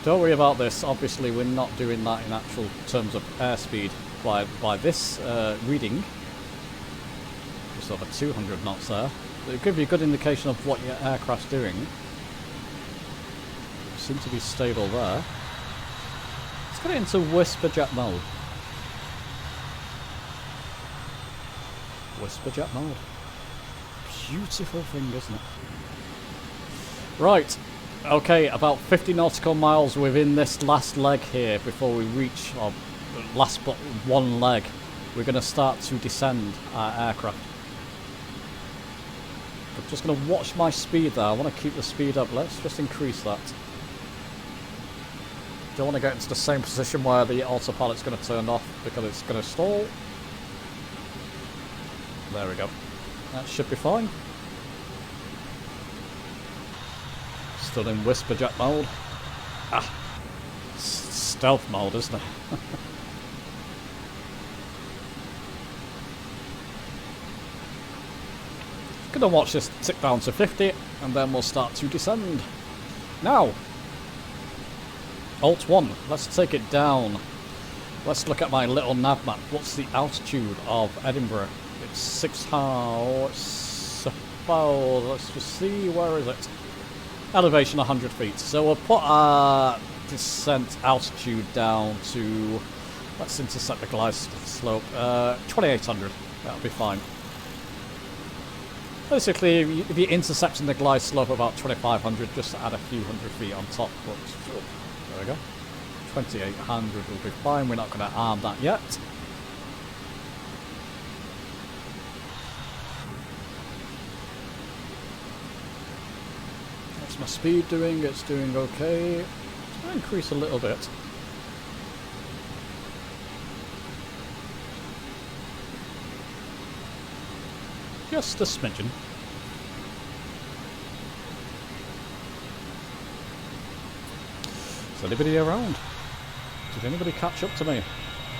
Speaker 1: Don't worry about this. Obviously, we're not doing that in actual terms of airspeed by this reading. Just over 200 knots there. It'll give you a good indication of what your aircraft's doing. Seem to be stable there. Let's get it into whisper jet mode. Whisper jet mode. Beautiful thing, isn't it? Right. Okay, about 50 nautical miles within this last leg here before we reach our last but one leg. We're going to start to descend our aircraft. I'm just going to watch my speed there. I want to keep the speed up. Let's just increase that. Don't want to get into the same position where the autopilot's going to turn off because it's going to stall. There we go. That should be fine. Still in whisper jet mode. stealth mode, isn't it? Gonna watch this tick down to 50, and then we'll start to descend. Now, Alt 1, let's take it down. Let's look at my little nav map. What's the altitude of Edinburgh? It's 6 about, let's just see, where is it? Elevation 100 feet. So we'll put our descent altitude down to, let's intercept the glide slope, 2800. That'll be fine. Basically, if you're intercepting the glide slope about 2500, just add a few hundred feet on top. But, oh, there we go. 2800 will be fine. We're not going to arm that yet. What's my speed doing? It's doing okay. It's going to increase a little bit. Just a smidgen. Is anybody around? Did anybody catch up to me?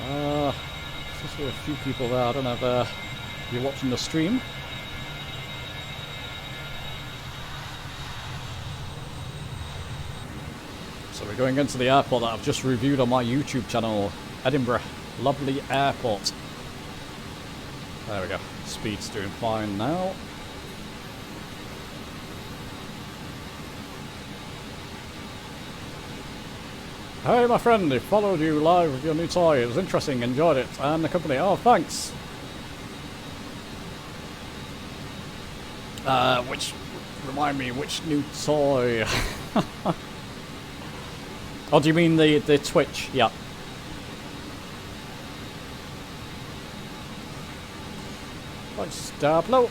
Speaker 1: There's a few people there. I don't know if you're watching the stream. So we're going into the airport that I've just reviewed on my YouTube channel. Edinburgh. Lovely airport. There we go. Speed's doing fine now. Hey my friend, I followed you live with your new toy. It was interesting, enjoyed it, and the company. Oh, thanks. Remind me, which new toy? Oh, do you mean the Twitch? Yeah. Thanks, Diablo.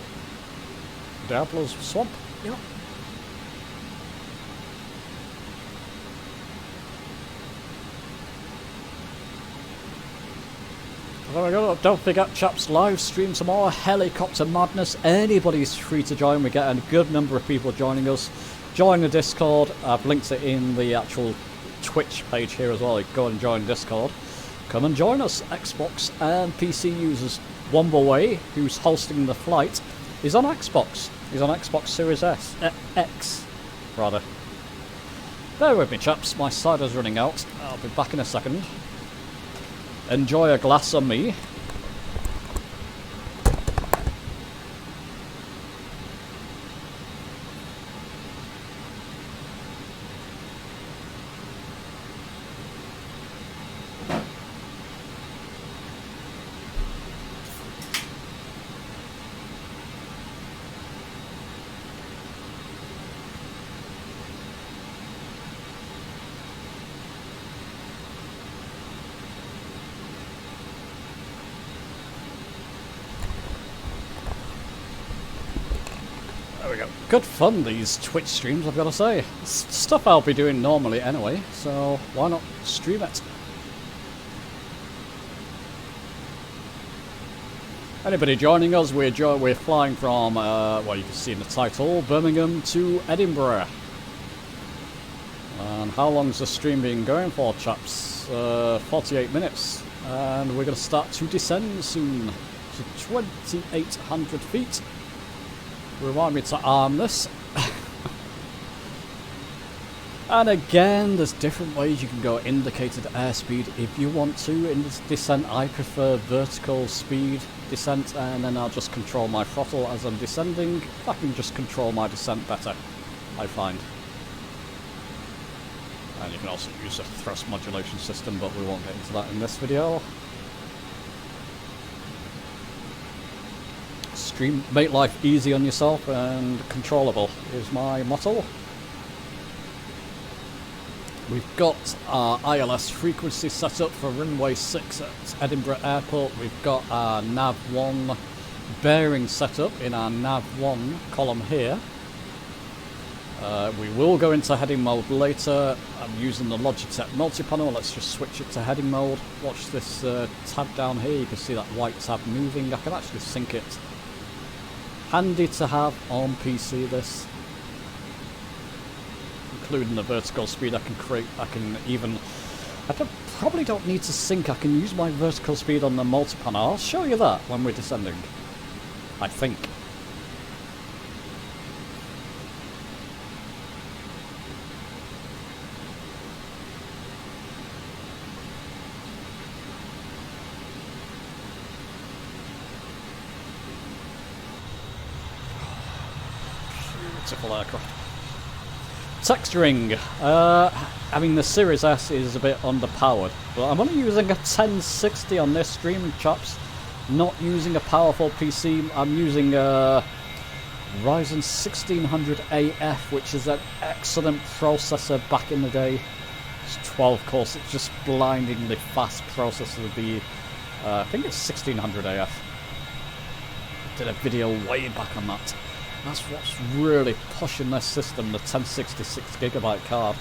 Speaker 1: Diablo's swamp. Yeah. There we go. Don't forget, chaps, live stream tomorrow. Helicopter Madness. Anybody's free to join. We get a good number of people joining us. Join the Discord. I've linked it in the actual Twitch page here as well. Go and join Discord. Come and join us, Xbox and PC users. Wombleway, who's hosting the flight, is on Xbox. He's on Xbox Series X, rather. Bear with me, chaps. My cider's running out. I'll be back in a second. Enjoy a glass on me. There we go. Good fun, these Twitch streams, I've got to say. It's stuff I'll be doing normally anyway, so why not stream it? Anybody joining us, we're flying from, well, you can see in the title, Birmingham to Edinburgh. And how long's the stream been going for, chaps? 48 minutes. And we're going to start to descend soon to 2,800 feet. Remind me to arm this. And again, there's different ways you can go indicated airspeed if you want to. In this descent, I prefer vertical speed descent, and then I'll just control my throttle as I'm descending. I can just control my descent better, I find. And you can also use a thrust modulation system, but we won't get into that in this video. Make life easy on yourself and controllable is my motto. We've got our ILS frequency set up for runway 6 at Edinburgh Airport. We've got our nav1 bearing set up in our nav1 column here. We will go into heading mode later. I'm using the Logitech multi-panel. Let's just switch it to heading mode. Watch this tab down here. You can see that white tab moving. I can actually sync it. Handy to have on PC, this. Including the vertical speed, I can even Probably don't need to sink. I can use my vertical speed on the multi-panel. I'll show you that when we're descending, I think. Beautiful aircraft. Texturing. I mean, the Series S is a bit underpowered, but I'm only using a 1060 on this stream, chaps. Not using a powerful PC. I'm using a Ryzen 1600 AF, which is an excellent processor back in the day. It's 12 cores. It's just blindingly fast processor. The I think it's 1600 AF. I did a video way back on that. That's what's really pushing this system, the 1066GB card.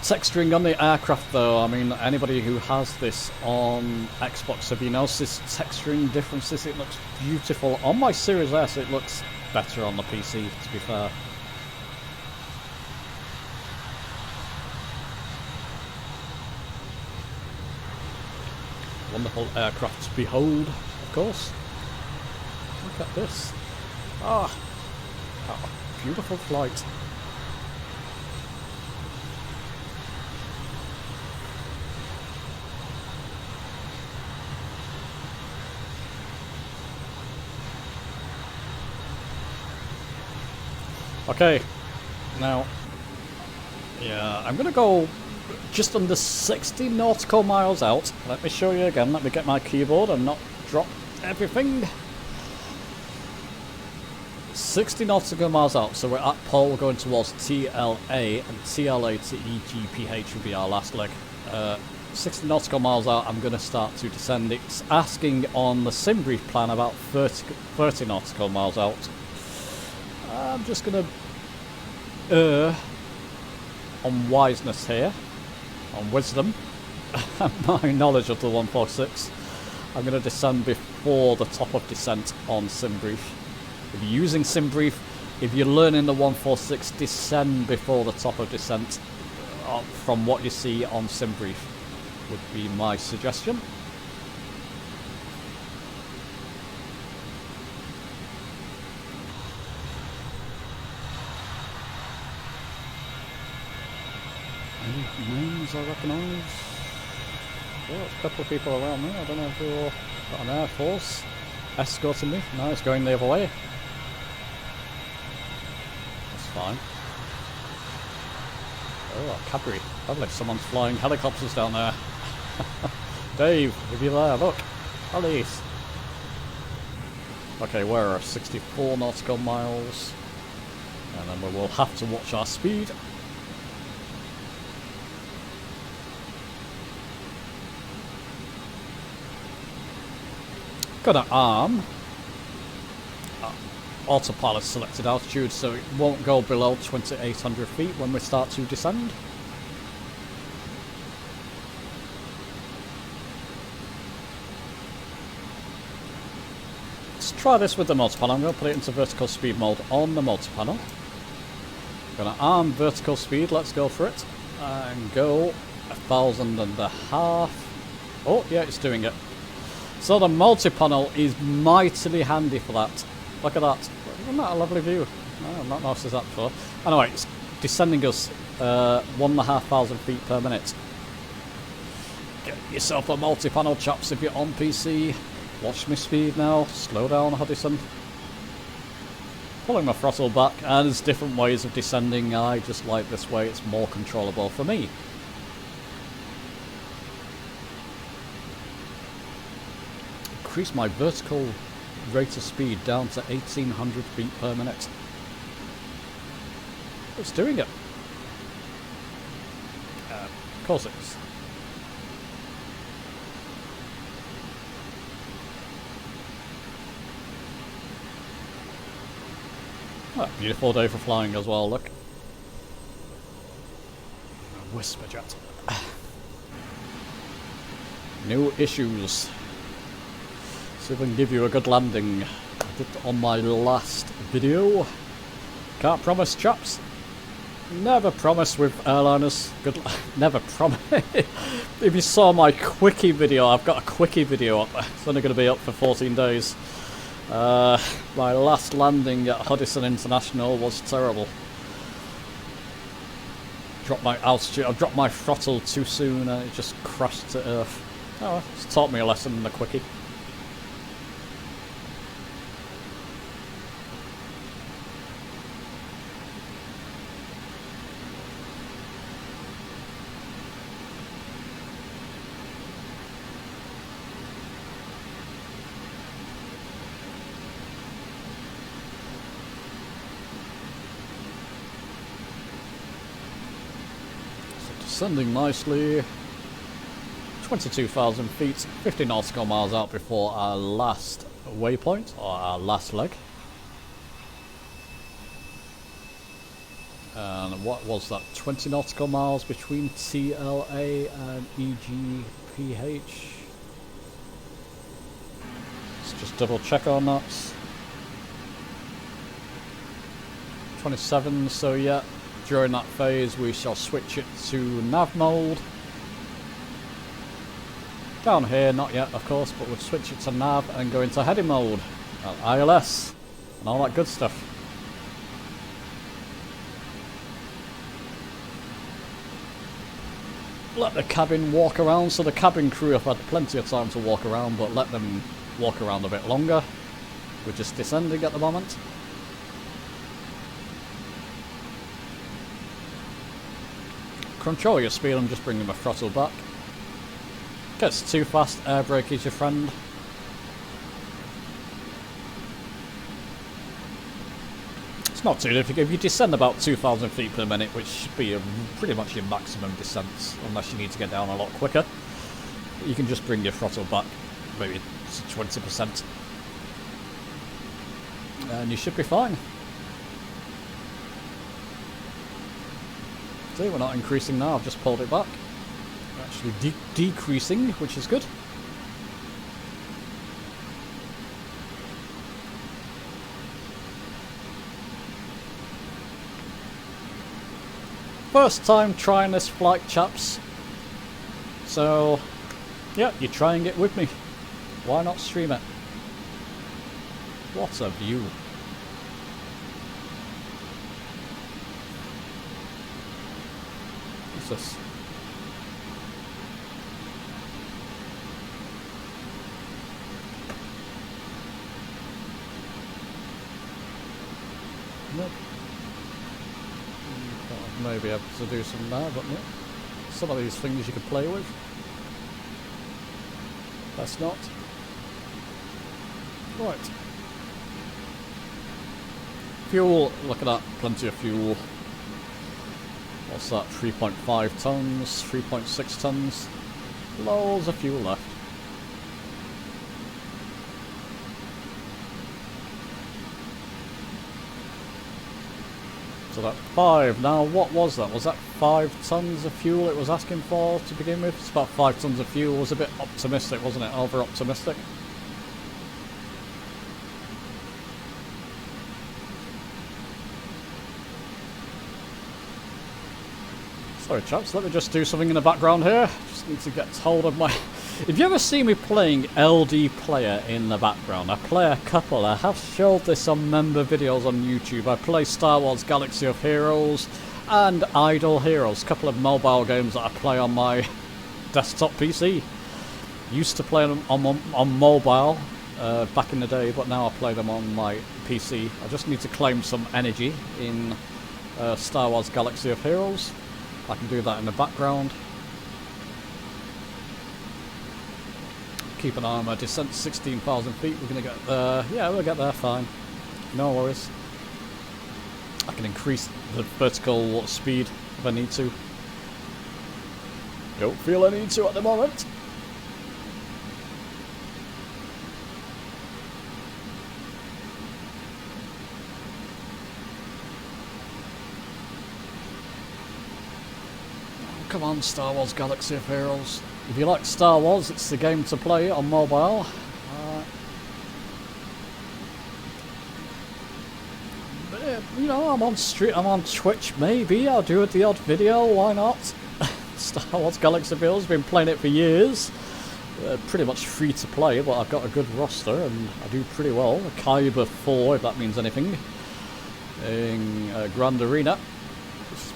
Speaker 1: Texturing on the aircraft though, I mean, anybody who has this on Xbox, have you noticed this texturing differences? It looks beautiful. On my Series S, it looks better on the PC, to be fair. Wonderful aircraft to behold, of course. Look at this. Ah, oh, beautiful flight. Okay, now, yeah, I'm gonna go just under 60 nautical miles out. Let me show you again. Let me get my keyboard and not drop everything. 60 nautical miles out, so we're at pole going towards TLA, and TLA to EGPH will be our last leg. 60 nautical miles out, I'm going to start to descend. It's asking on the sim brief plan about 30 nautical miles out. I'm just going to err on wiseness here, on wisdom, and my knowledge of the 146. I'm going to descend before the top of descent on sim brief. If you're using SimBrief, if you're learning the 146, descend before the top of descent from what you see on SimBrief would be my suggestion. Any names I recognise? Oh, there's a couple of people around me. I don't know if they're got an Air Force escorting me. No, it's going the other way. Fine. Oh, Cadbury. Lovely. Someone's flying helicopters down there. Dave, if you're there, look. Police. Okay, we're 64 nautical miles. And then we will have to watch our speed. Got an arm. Autopilot selected altitude, so it won't go below 2,800 feet when we start to descend. Let's try this with the multi-panel. I'm going to put it into vertical speed mode on the multi-panel. Going to arm vertical speed, let's go for it. And go 1,500. Oh, yeah, it's doing it. So the multi-panel is mightily handy for that. Look at that. Isn't that a lovely view? No, I've not noticed that before. Anyway, it's descending us 1,500 feet per minute. Get yourself a multi-panel, chaps, if you're on PC. Watch my speed now. Slow down, Hudson. Pulling my throttle back, and there's different ways of descending. I just like this way. It's more controllable for me. Increase my vertical rate of speed down to 1,800 feet per minute. It's doing it. Of course it is. Oh, beautiful day for flying as well, look. Whisper jet. No issues. See if I can give you a good landing. I did on my last video. Can't promise, chaps. Never promise with airliners. Good luck. Never promise. If you saw my quickie video, I've got a quickie video up. It's only going to be up for 14 days. My last landing at Hudson International was terrible. Dropped my altitude. I dropped my throttle too soon and it just crashed to earth. Oh, well, it's taught me a lesson in the quickie. Descending nicely, 22,000 feet, 50 nautical miles out before our last waypoint, or our last leg. And what was that, 20 nautical miles between TLA and EGPH? Let's just double check on that. 27, so yeah. During that phase we shall switch it to nav mode. Down here, not yet of course, but we'll switch it to nav and go into heading mode. ILS and all that good stuff. Let the cabin walk around, so the cabin crew have had plenty of time to walk around, but let them walk around a bit longer. We're just descending at the moment. Control your speed and just bringing my throttle back. Gets too fast, air brake is your friend. It's not too difficult. If you descend about 2,000 feet per minute, which should be pretty much your maximum descent, unless you need to get down a lot quicker, you can just bring your throttle back, maybe to 20%. And you should be fine. See, we're not increasing now, I've just pulled it back. We're actually decreasing, which is good. First time trying this flight, chaps. So, yeah, you're trying it with me. Why not stream it? What a view. What's this? Nope. Maybe able to do some now, but no. Some of these things you can play with. That's not. Right. Fuel, look at that, plenty of fuel. What's that, 3.5 tons, 3.6 tons? Loads of fuel left. So that 5, now what was that? Was that 5 tons of fuel it was asking for to begin with? It's about 5 tons of fuel. It was a bit optimistic, wasn't it? Over optimistic. Sorry chaps, let me just do something in the background here. Just need to get hold of my... If you ever see me playing LD Player in the background, I play a couple. I have showed this on member videos on YouTube. I play Star Wars Galaxy of Heroes and Idle Heroes, a couple of mobile games that I play on my desktop PC. Used to play them on mobile back in the day, but now I play them on my PC. I just need to claim some energy in Star Wars Galaxy of Heroes. I can do that in the background. Keep an eye on my descent, 16,000 feet. We're going to get there. Yeah, we'll get there fine. No worries. I can increase the vertical speed if I need to. Don't feel I need to at the moment. Come on, Star Wars Galaxy of Heroes. If you like Star Wars, it's the game to play on mobile. you know, I'm on stream, I'm on Twitch. Maybe I'll do the odd video. Why not? Star Wars Galaxy Build's been playing it for years. Pretty much free to play, but I've got a good roster and I do pretty well. Kyber 4, if that means anything, in Grand Arena, which is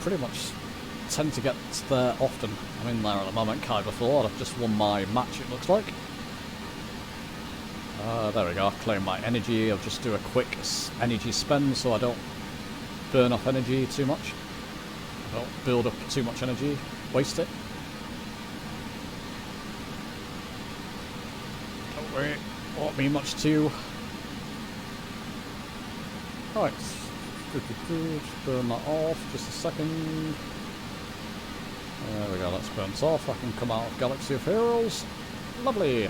Speaker 1: pretty much tend to get there often. I'm in there at the moment, Kyber 4. I've just won my match, it looks like. There we go, I've claimed my energy. I'll just do a quick energy spend so I don't burn off energy too much. I don't build up too much energy, waste it. Don't worry, won't be much too. Right, just burn that off, just a second. There we go, that's burnt off. I can come out of Galaxy of Heroes. Lovely.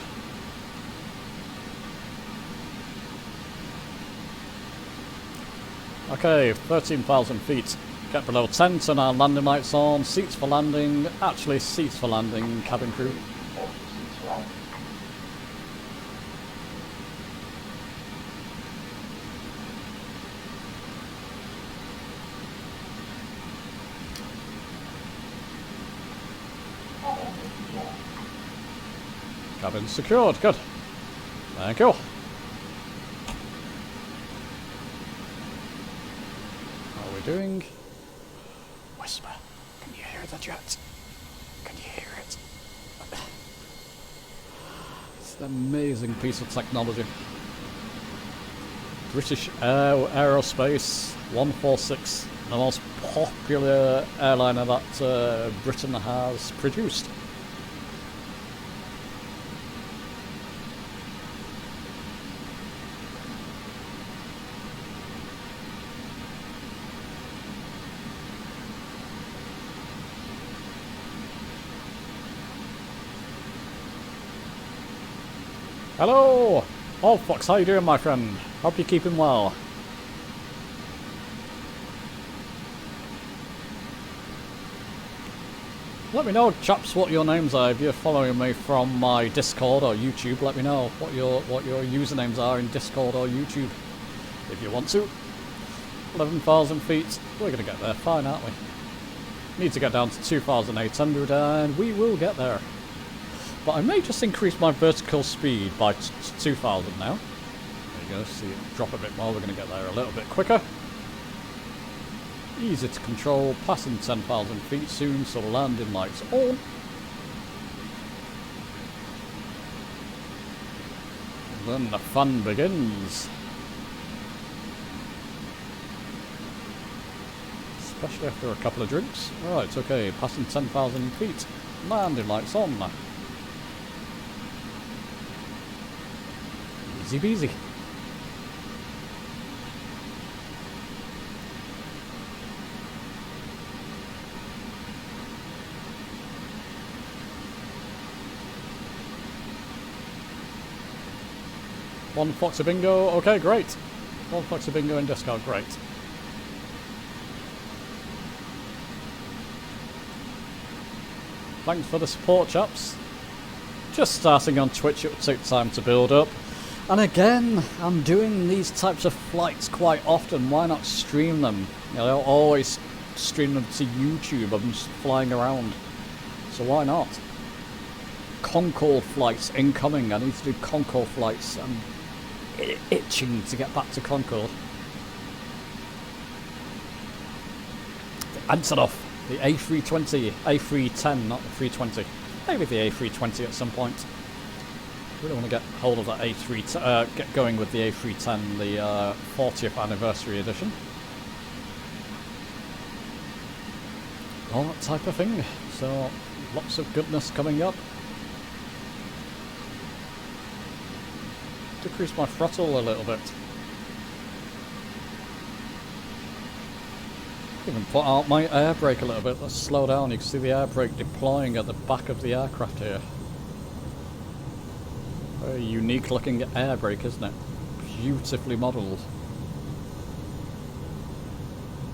Speaker 1: Okay, 13,000 feet. Get below 10, turn our landing lights on. Seats for landing. Actually, seats for landing, cabin crew. Cabin secured, good. Thank you. Doing whisper. Can you hear the jet? Can you hear it? It's an amazing piece of technology. British Aerospace 146, the most popular airliner that Britain has produced. Hello! Oh, Fox, how you doing, my friend? Hope you're keeping well. Let me know, chaps, what your names are. If you're following me from my Discord or YouTube, let me know what your usernames are in Discord or YouTube, if you want to. 11,000 feet. We're going to get there fine, aren't we? Need to get down to 2,800 and we will get there. But I may just increase my vertical speed by 2,000 now. There you go, see it drop a bit more, we're going to get there a little bit quicker. Easy to control, passing 10,000 feet soon, so landing lights on. And then the fun begins. Especially after a couple of drinks. Right, okay, passing 10,000 feet. Landing lights on. Easy peasy. One Foxy Bingo, okay, great. One Foxy Bingo in Discord, great. Thanks for the support, chaps. Just starting on Twitch, it will take time to build up. And again, I'm doing these types of flights quite often. Why not stream them? You know, I'll always stream them to YouTube. I'm just flying around. So why not? Concorde flights incoming. I need to do Concorde flights. I'm itching to get back to Concorde. Antonov, the A320, A310, not the 320. Maybe the A320 at some point. Really want to get hold of that A3, get going with the A310, the 40th anniversary edition. All that type of thing. So lots of goodness coming up. Decrease my throttle a little bit. Even put out my air brake a little bit. Let's slow down. You can see the air brake deploying at the back of the aircraft here. Very unique looking air brake, isn't it? Beautifully modelled.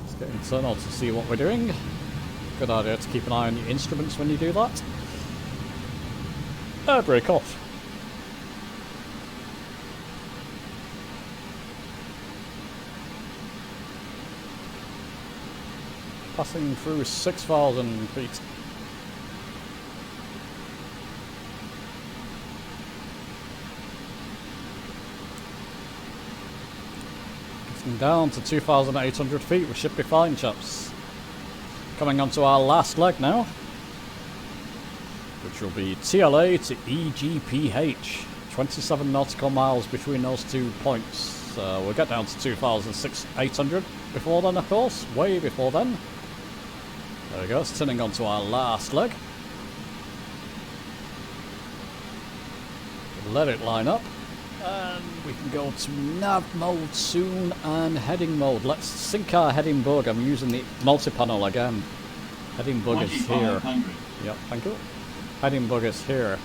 Speaker 1: Let's get internal to see what we're doing. Good idea to keep an eye on your instruments when you do that. Air brake off. Passing through 6,000 feet. Getting down to 2,800 feet. We should be fine, chaps. Coming on to our last leg now, which will be TLA to EGPH. 27 nautical miles between those 2 points. We'll get down to 2,800 before then, of course. Way before then. There we go. It's turning on to our last leg. Let it line up. And we can go to nav mode soon and heading mode. Let's sync our heading bug. I'm using the multi-panel again. Heading bug is here. Yep, thank you. Heading bug is here.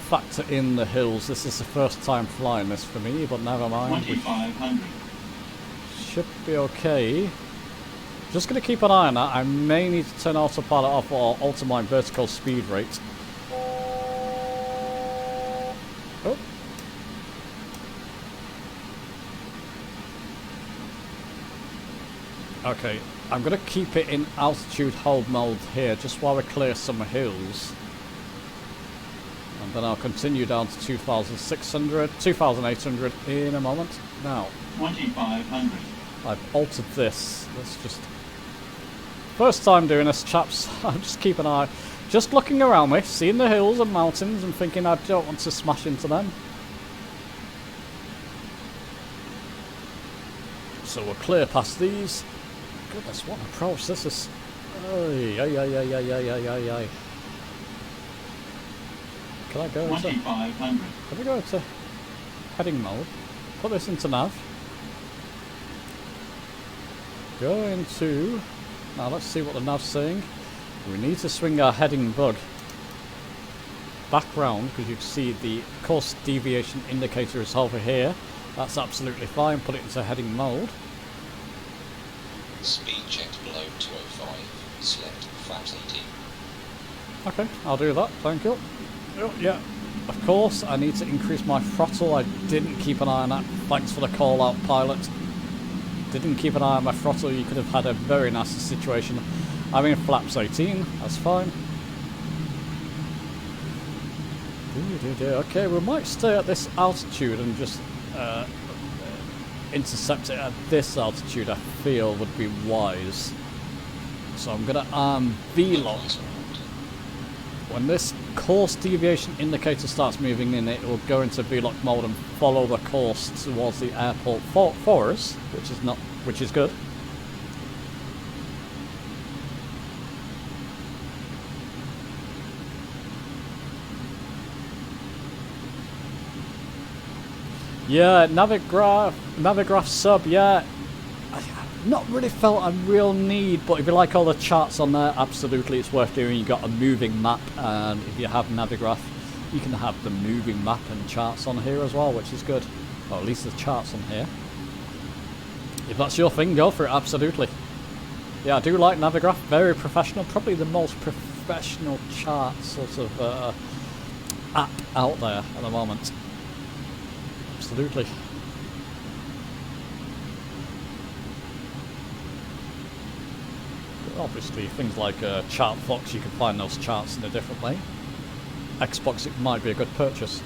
Speaker 1: Factor in the hills. This is the first time flying this for me, but never mind.
Speaker 3: 2,500.
Speaker 1: Should be okay. Just going to keep an eye on that. I may need to turn autopilot off or alter my vertical speed rate. Oh. Okay, I'm going to keep it in altitude hold mode here, just while we clear some hills. And then I'll continue down to 2,600, 2,800 in a moment. Now,
Speaker 3: 2,500.
Speaker 1: I've altered this. Let's just... First time doing this, chaps. I'm just keeping an eye. Just looking around me, seeing the hills and mountains and thinking I don't want to smash into them. So we'll clear past these. Goodness, what an approach this is. Ay, ay, ay, ay, ay, ay, ay, ay, ay. Can I go into...
Speaker 3: 2,500.
Speaker 1: Can we go into heading mode? Put this into nav. Go into... Now let's see what the nav's saying. We need to swing our heading bug back round because you can see the course deviation indicator is over here. That's absolutely fine. Put it into heading mode.
Speaker 2: Speed checked below 205. Select flaps 18.
Speaker 1: Okay, I'll do that. Thank you. Oh, yeah, of course. I need to increase my throttle. I didn't keep an eye on that. Thanks for the call out, pilot. Didn't keep an eye on my throttle. You could have had a very nasty situation. I'm in flaps 18. That's fine. Okay, we might stay at this altitude and just intercept it at this altitude. I feel would be wise. So I'm going to arm V-lock. When this course deviation indicator starts moving in, it will go into V-lock mode and follow the course towards the airport for us, which is good. Yeah, Navigraph sub, yeah. I've not really felt a real need, but if you like all the charts on there, absolutely it's worth doing. You've got a moving map, and if you have Navigraph, you can have the moving map and charts on here as well, which is good. Or at least the charts on here. If that's your thing, go for it, absolutely. Yeah, I do like Navigraph, very professional, probably the most professional chart sort of app out there at the moment. Absolutely. Obviously, things like Chartfox, you can find those charts in a different way. Xbox, it might be a good purchase.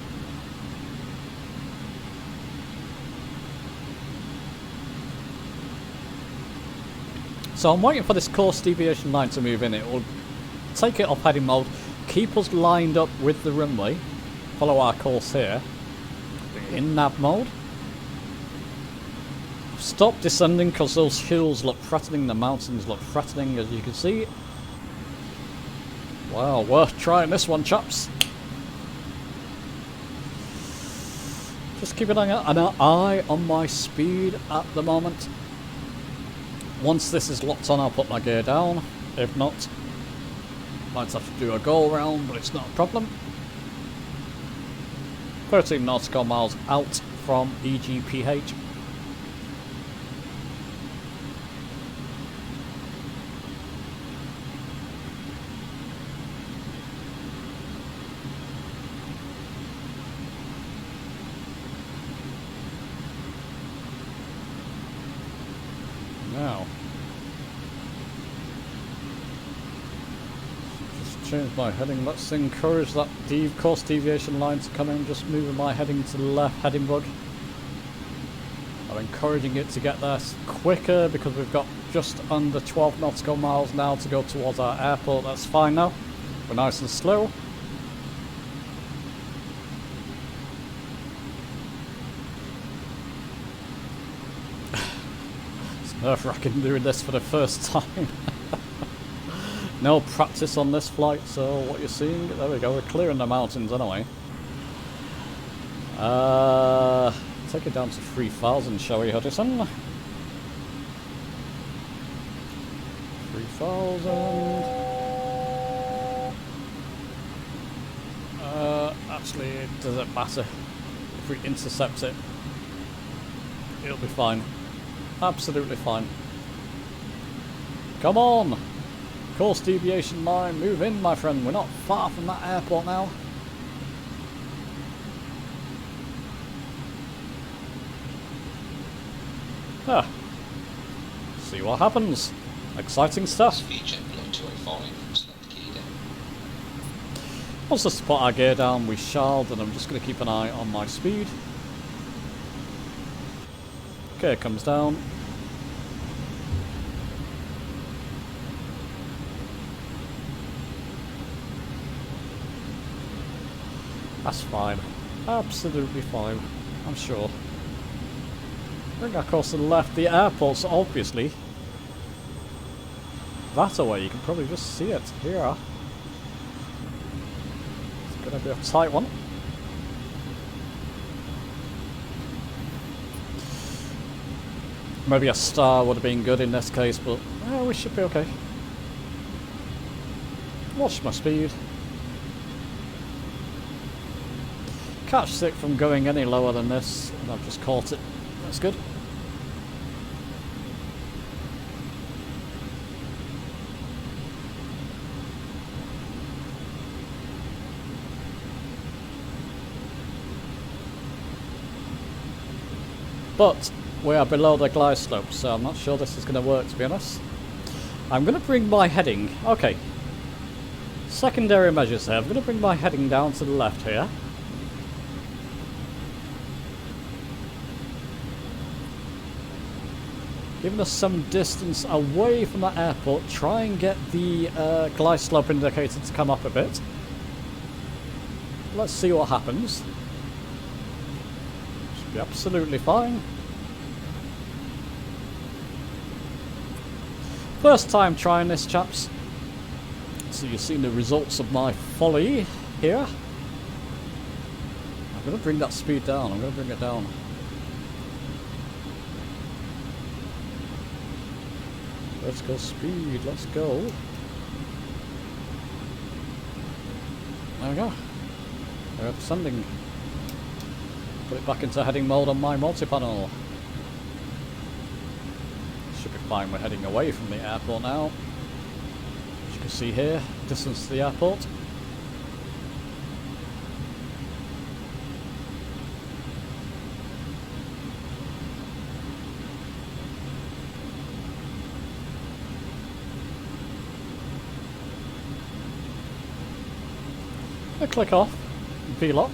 Speaker 1: So I'm waiting for this course deviation line to move in. It will take it off heading mode, keep us lined up with the runway, follow our course here, in nav mode. Stop descending because those hills look threatening, the mountains look threatening, as you can see. Wow, worth trying this one, chaps. Just keep an eye on my speed at the moment. Once this is locked on, I'll put my gear down. If not, might have to do a go around, but it's not a problem. 13 nautical miles out from EGPH. change my heading. Let's encourage that course deviation line to come in. Just moving my heading to the left heading bud. I'm encouraging it to get there quicker because we've got just under 12 nautical miles now to go towards our airport. That's fine now. We're nice and slow. It's nerve-wracking doing this for the first time. No practice on this flight, so what you're seeing, there we go, we're clearing the mountains anyway. Take it down to 3,000, shall we, Hudson? 3,000. Actually, it doesn't matter. If we intercept it, it'll be fine. Absolutely fine. Come on! Course deviation line, move in, my friend. We're not far from that airport now. Ah. See what happens. Exciting stuff.
Speaker 2: Speed check below 205, select gear down.
Speaker 1: Once us to put our gear down, we shall, and I'm just going to keep an eye on my speed. Gear comes down. That's fine. Absolutely fine. I'm sure. Bring our course to the left. The airport's obviously that away. You can probably just see it. Here. It's going to be a tight one. Maybe a star would have been good in this case, but we should be okay. Watch my speed. Catch sick from going any lower than this, and I've just caught it. That's good. But we are below the glide slope, so I'm not sure this is going to work, to be honest. I'm going to bring my heading... Okay. Secondary measures here. I'm going to bring my heading down to the left here. Giving us some distance away from that airport. Try and get the glide slope indicator to come up a bit. Let's see what happens. Should be absolutely fine. First time trying this, chaps. So you've seen the results of my folly here. I'm going to bring that speed down. I'm going to bring it down. Let's go speed, let's go. There we go. We're descending. Put it back into heading mode on my multi-panel. Should be fine, we're heading away from the airport now. As you can see here, distance to the airport. Click off, V-lock.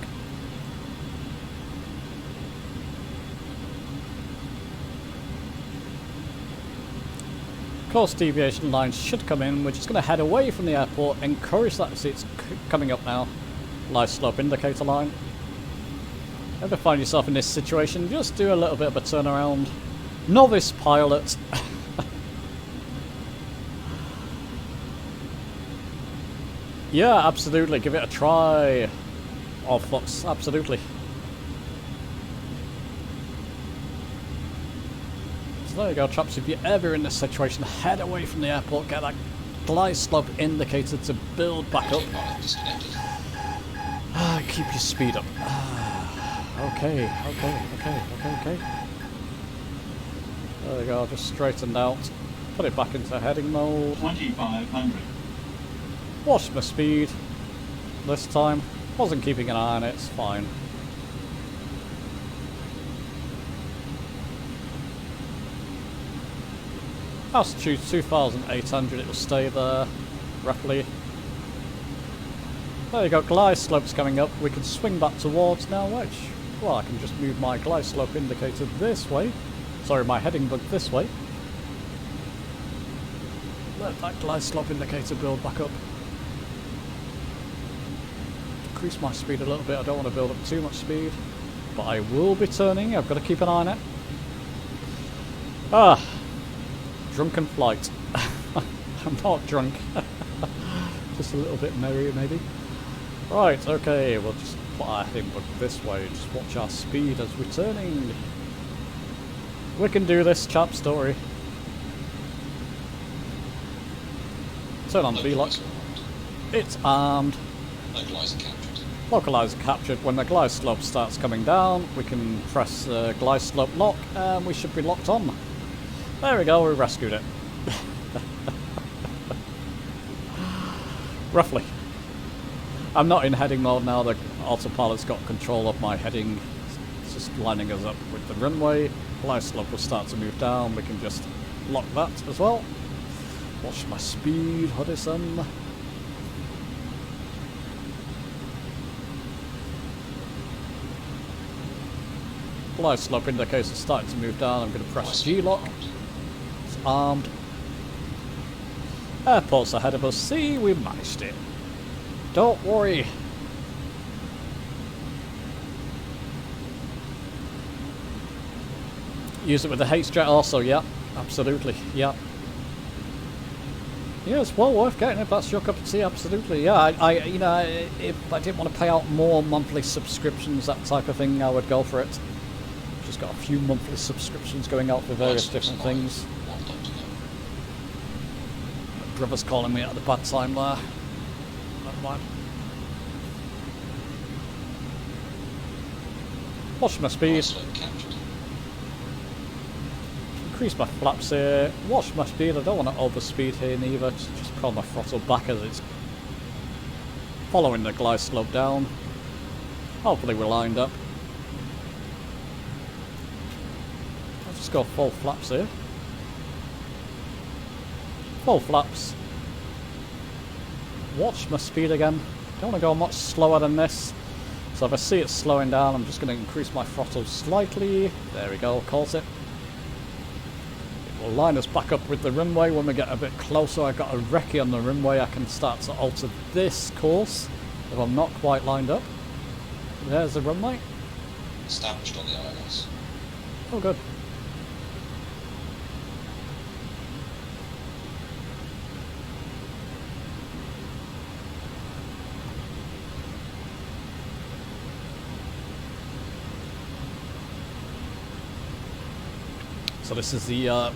Speaker 1: Course deviation lines should come in. We're just going to head away from the airport, encourage that, see it's coming up now. Live slope indicator line. Ever find yourself in this situation, just do a little bit of a turnaround. Novice pilot. Yeah, absolutely. Give it a try. Oh, Fox, absolutely. So there you go, chaps. If you're ever in this situation, head away from the airport, get that glide slope indicator to build back up. Keep your speed up. Okay. There we go, just straightened out. Put it back into heading mode.
Speaker 3: 2,500.
Speaker 1: Watch my speed this time. Wasn't keeping an eye on it, it's fine. Altitude 2,800, it will stay there roughly. There you go, glide slopes coming up. We can swing back towards now, which, well, I can just move my glide slope indicator this way. Sorry, my heading bug this way. Let that glide slope indicator build back up. Increase my speed a little bit. I don't want to build up too much speed, but I will be turning. I've got to keep an eye on it. Ah, drunken flight. I'm not drunk. Just a little bit merry, maybe. Right, okay, we'll just put our heading bug this way. Just watch our speed as we're turning. We can do this, chaps, don't worry. Turn on V-lock. It's armed.
Speaker 2: Localizer captured.
Speaker 1: Localizer captured. When the glide slope starts coming down, we can press glide slope lock and we should be locked on. There we go, we rescued it. Roughly. I'm not in heading mode now, the autopilot's got control of my heading. It's just lining us up with the runway. Glide slope will start to move down, we can just lock that as well. Watch my speed, Hudson. Glide slope indicator starting to move down. I'm going to press G-lock. It's armed. Airport's ahead of us. See, we managed it. Don't worry. Use it with the H-jet also, yeah. Absolutely, yeah. Yeah, it's well worth getting if that's your cup of tea, absolutely. Yeah, you know, if I didn't want to pay out more monthly subscriptions, that type of thing, I would go for it. Just got a few monthly subscriptions going out for various different things. My brother's calling me at the bad time there. Never mind. Watch my speed. Increase my flaps here. Watch my speed. I don't want to overspeed here neither. Just pull my throttle back as it's following the glide slope down. Hopefully we're lined up. I'll just go full flaps here. Full flaps. Watch my speed again. Don't want to go much slower than this. So if I see it slowing down, I'm just going to increase my throttle slightly. There we go, caught it. Will line us back up with the runway when we get a bit closer. I've got a recce on the runway. I can start to alter this course if I'm not quite lined up. There's the runway.
Speaker 2: Established on the ILS.
Speaker 1: Oh, good. So this is the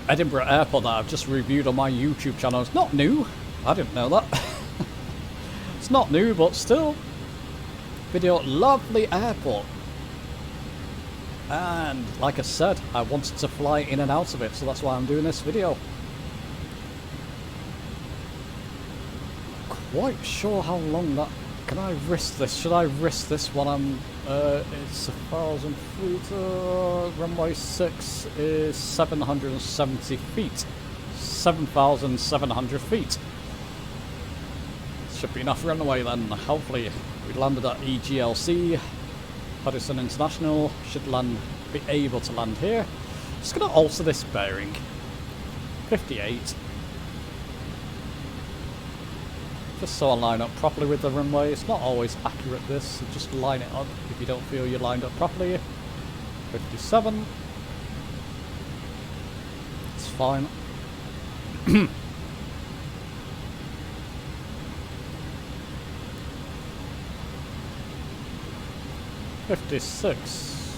Speaker 1: Edinburgh Airport that I've just reviewed on my YouTube channel. It's not new. I didn't know that. It's not new, but still. Video, lovely airport. And like I said, I wanted to fly in and out of it, so that's why I'm doing this video. Quite sure how long that... Can I risk this? Should I risk this when I'm... it's 1,000 feet. Runway 6 is 770 feet. 7,700 feet. Should be enough runway then. Hopefully we landed at EGLC. Hudson International. Should be able to land here. Just going to alter this bearing. 58. Just so I line up properly with the runway. It's not always accurate this, so just line it up if you don't feel you're lined up properly. 57. It's fine. 56.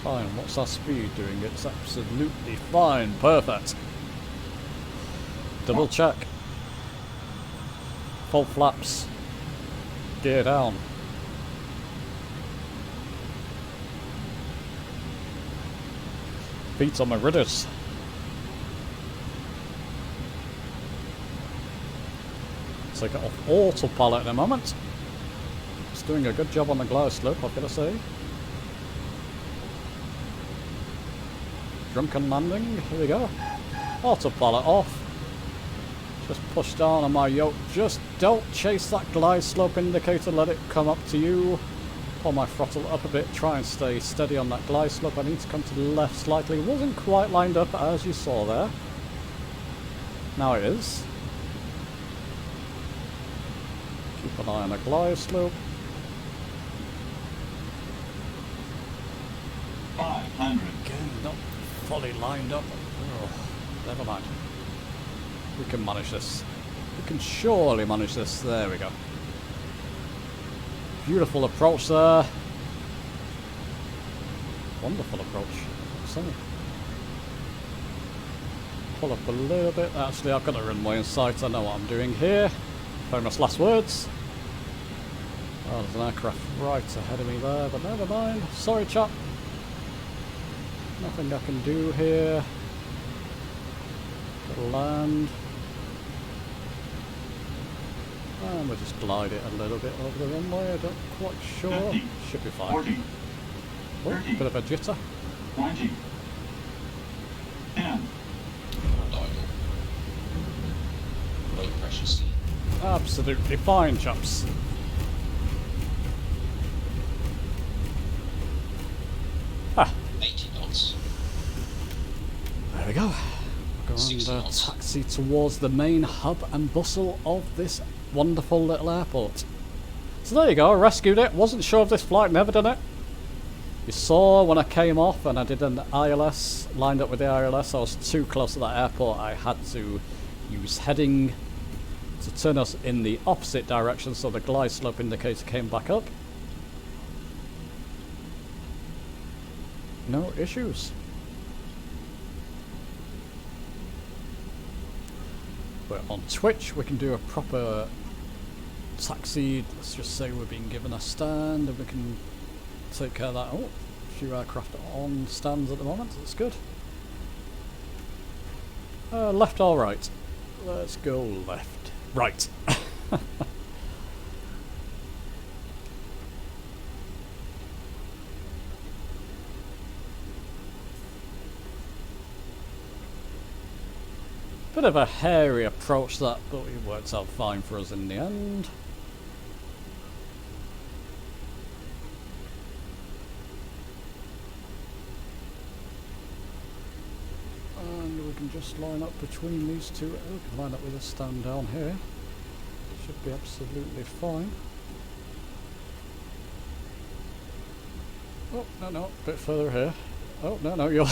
Speaker 1: Fine, what's our speed doing? It's absolutely fine, perfect. Double check. Full flaps. Gear down. Feet on my rudders. Take it off autopilot in a moment. It's doing a good job on the glide slope, I've got to say. Drunken landing, here we go. Autopilot off. Just push down on my yoke. Just don't chase that glide slope indicator. Let it come up to you. Pull my throttle up a bit. Try and stay steady on that glide slope. I need to come to the left slightly. Wasn't quite lined up as you saw there. Now it is. Keep an eye on the glide slope.
Speaker 3: 500.
Speaker 1: Again, not fully lined up. Oh, never mind. We can manage this. We can surely manage this. There we go. Beautiful approach there. Wonderful approach. Sunny. Pull up a little bit. Actually, I've got a runway in sight. I know what I'm doing here. Famous last words. Oh, there's an aircraft right ahead of me there, but never mind. Sorry, chap. Nothing I can do here. Gotta land. And we'll just glide it a little bit over the runway. I'm not quite sure.
Speaker 3: 50,
Speaker 1: Should be fine.
Speaker 3: 40,
Speaker 1: Oh,
Speaker 3: 30.
Speaker 1: bit of a jitter.
Speaker 3: 20, 10,
Speaker 2: Not idle. Low pressure seat.
Speaker 1: Absolutely fine, chaps. Ah,
Speaker 2: 80 knots.
Speaker 1: there we go. Go
Speaker 2: 60
Speaker 1: and
Speaker 2: knots.
Speaker 1: taxi towards the main hub and bustle of this wonderful little airport. So there you go, I rescued it. Wasn't sure of this flight, never done it. You saw when I came off and I did an ILS, lined up with the ILS, I was too close to that airport. I had to use heading to turn us in the opposite direction so the glide slope indicator came back up. No issues. We're on Twitch, we can do a proper taxi. Let's just say we're being given a stand and we can take care of that. Oh, a few aircraft on stands at the moment, that's good. Left or right? Let's go left. Right. Bit of a hairy approach that, but it worked out fine for us in the end. And we can just line up between these two. We can line up with a stand down here. Should be absolutely fine. Oh, no, a bit further here. Oh, no, you're...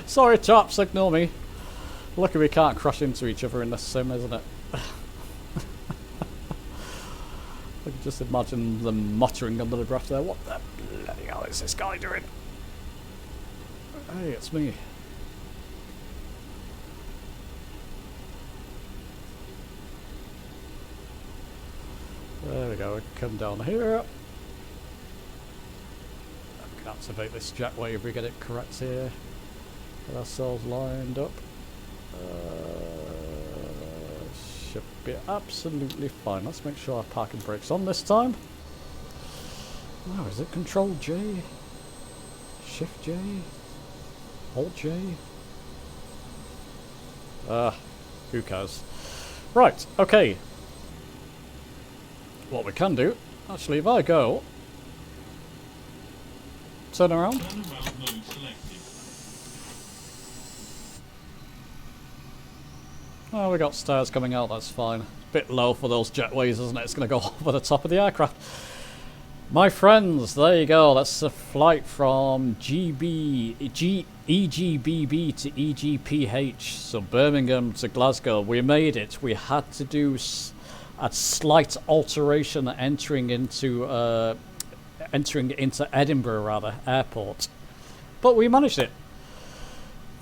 Speaker 1: Sorry chaps, ignore me. Lucky we can't crash into each other in this sim, isn't it? I can just imagine them muttering under the breath there. What the bloody hell is this guy doing? Hey, it's me. There we go, we can come down here. I can activate this jetway if we get it correct here. Get ourselves lined up. Should be absolutely fine. Let's make sure our parking brake's on this time. Now, is it Control J? Shift J? Alt J? Who cares? Right, okay. What we can do, actually, if I go, turn around.
Speaker 3: turn around mode selected.
Speaker 1: Oh, we got stairs coming out, that's fine. Bit low for those jetways, isn't it? It's going to go over the top of the aircraft. My friends, there you go. That's a flight from EGBB to EGPH, so Birmingham to Glasgow. We made it. We had to do a slight alteration entering into Edinburgh airport, but we managed it.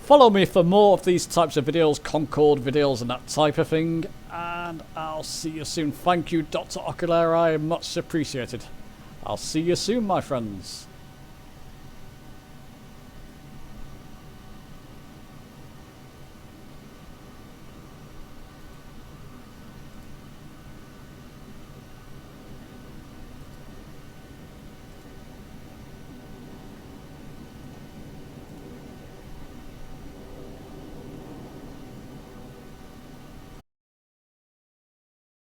Speaker 1: Follow me for more of these types of videos, Concorde videos and that type of thing, and I'll see you soon. Thank you, Dr. Oculeri, much appreciated. I'll see you soon, my friends.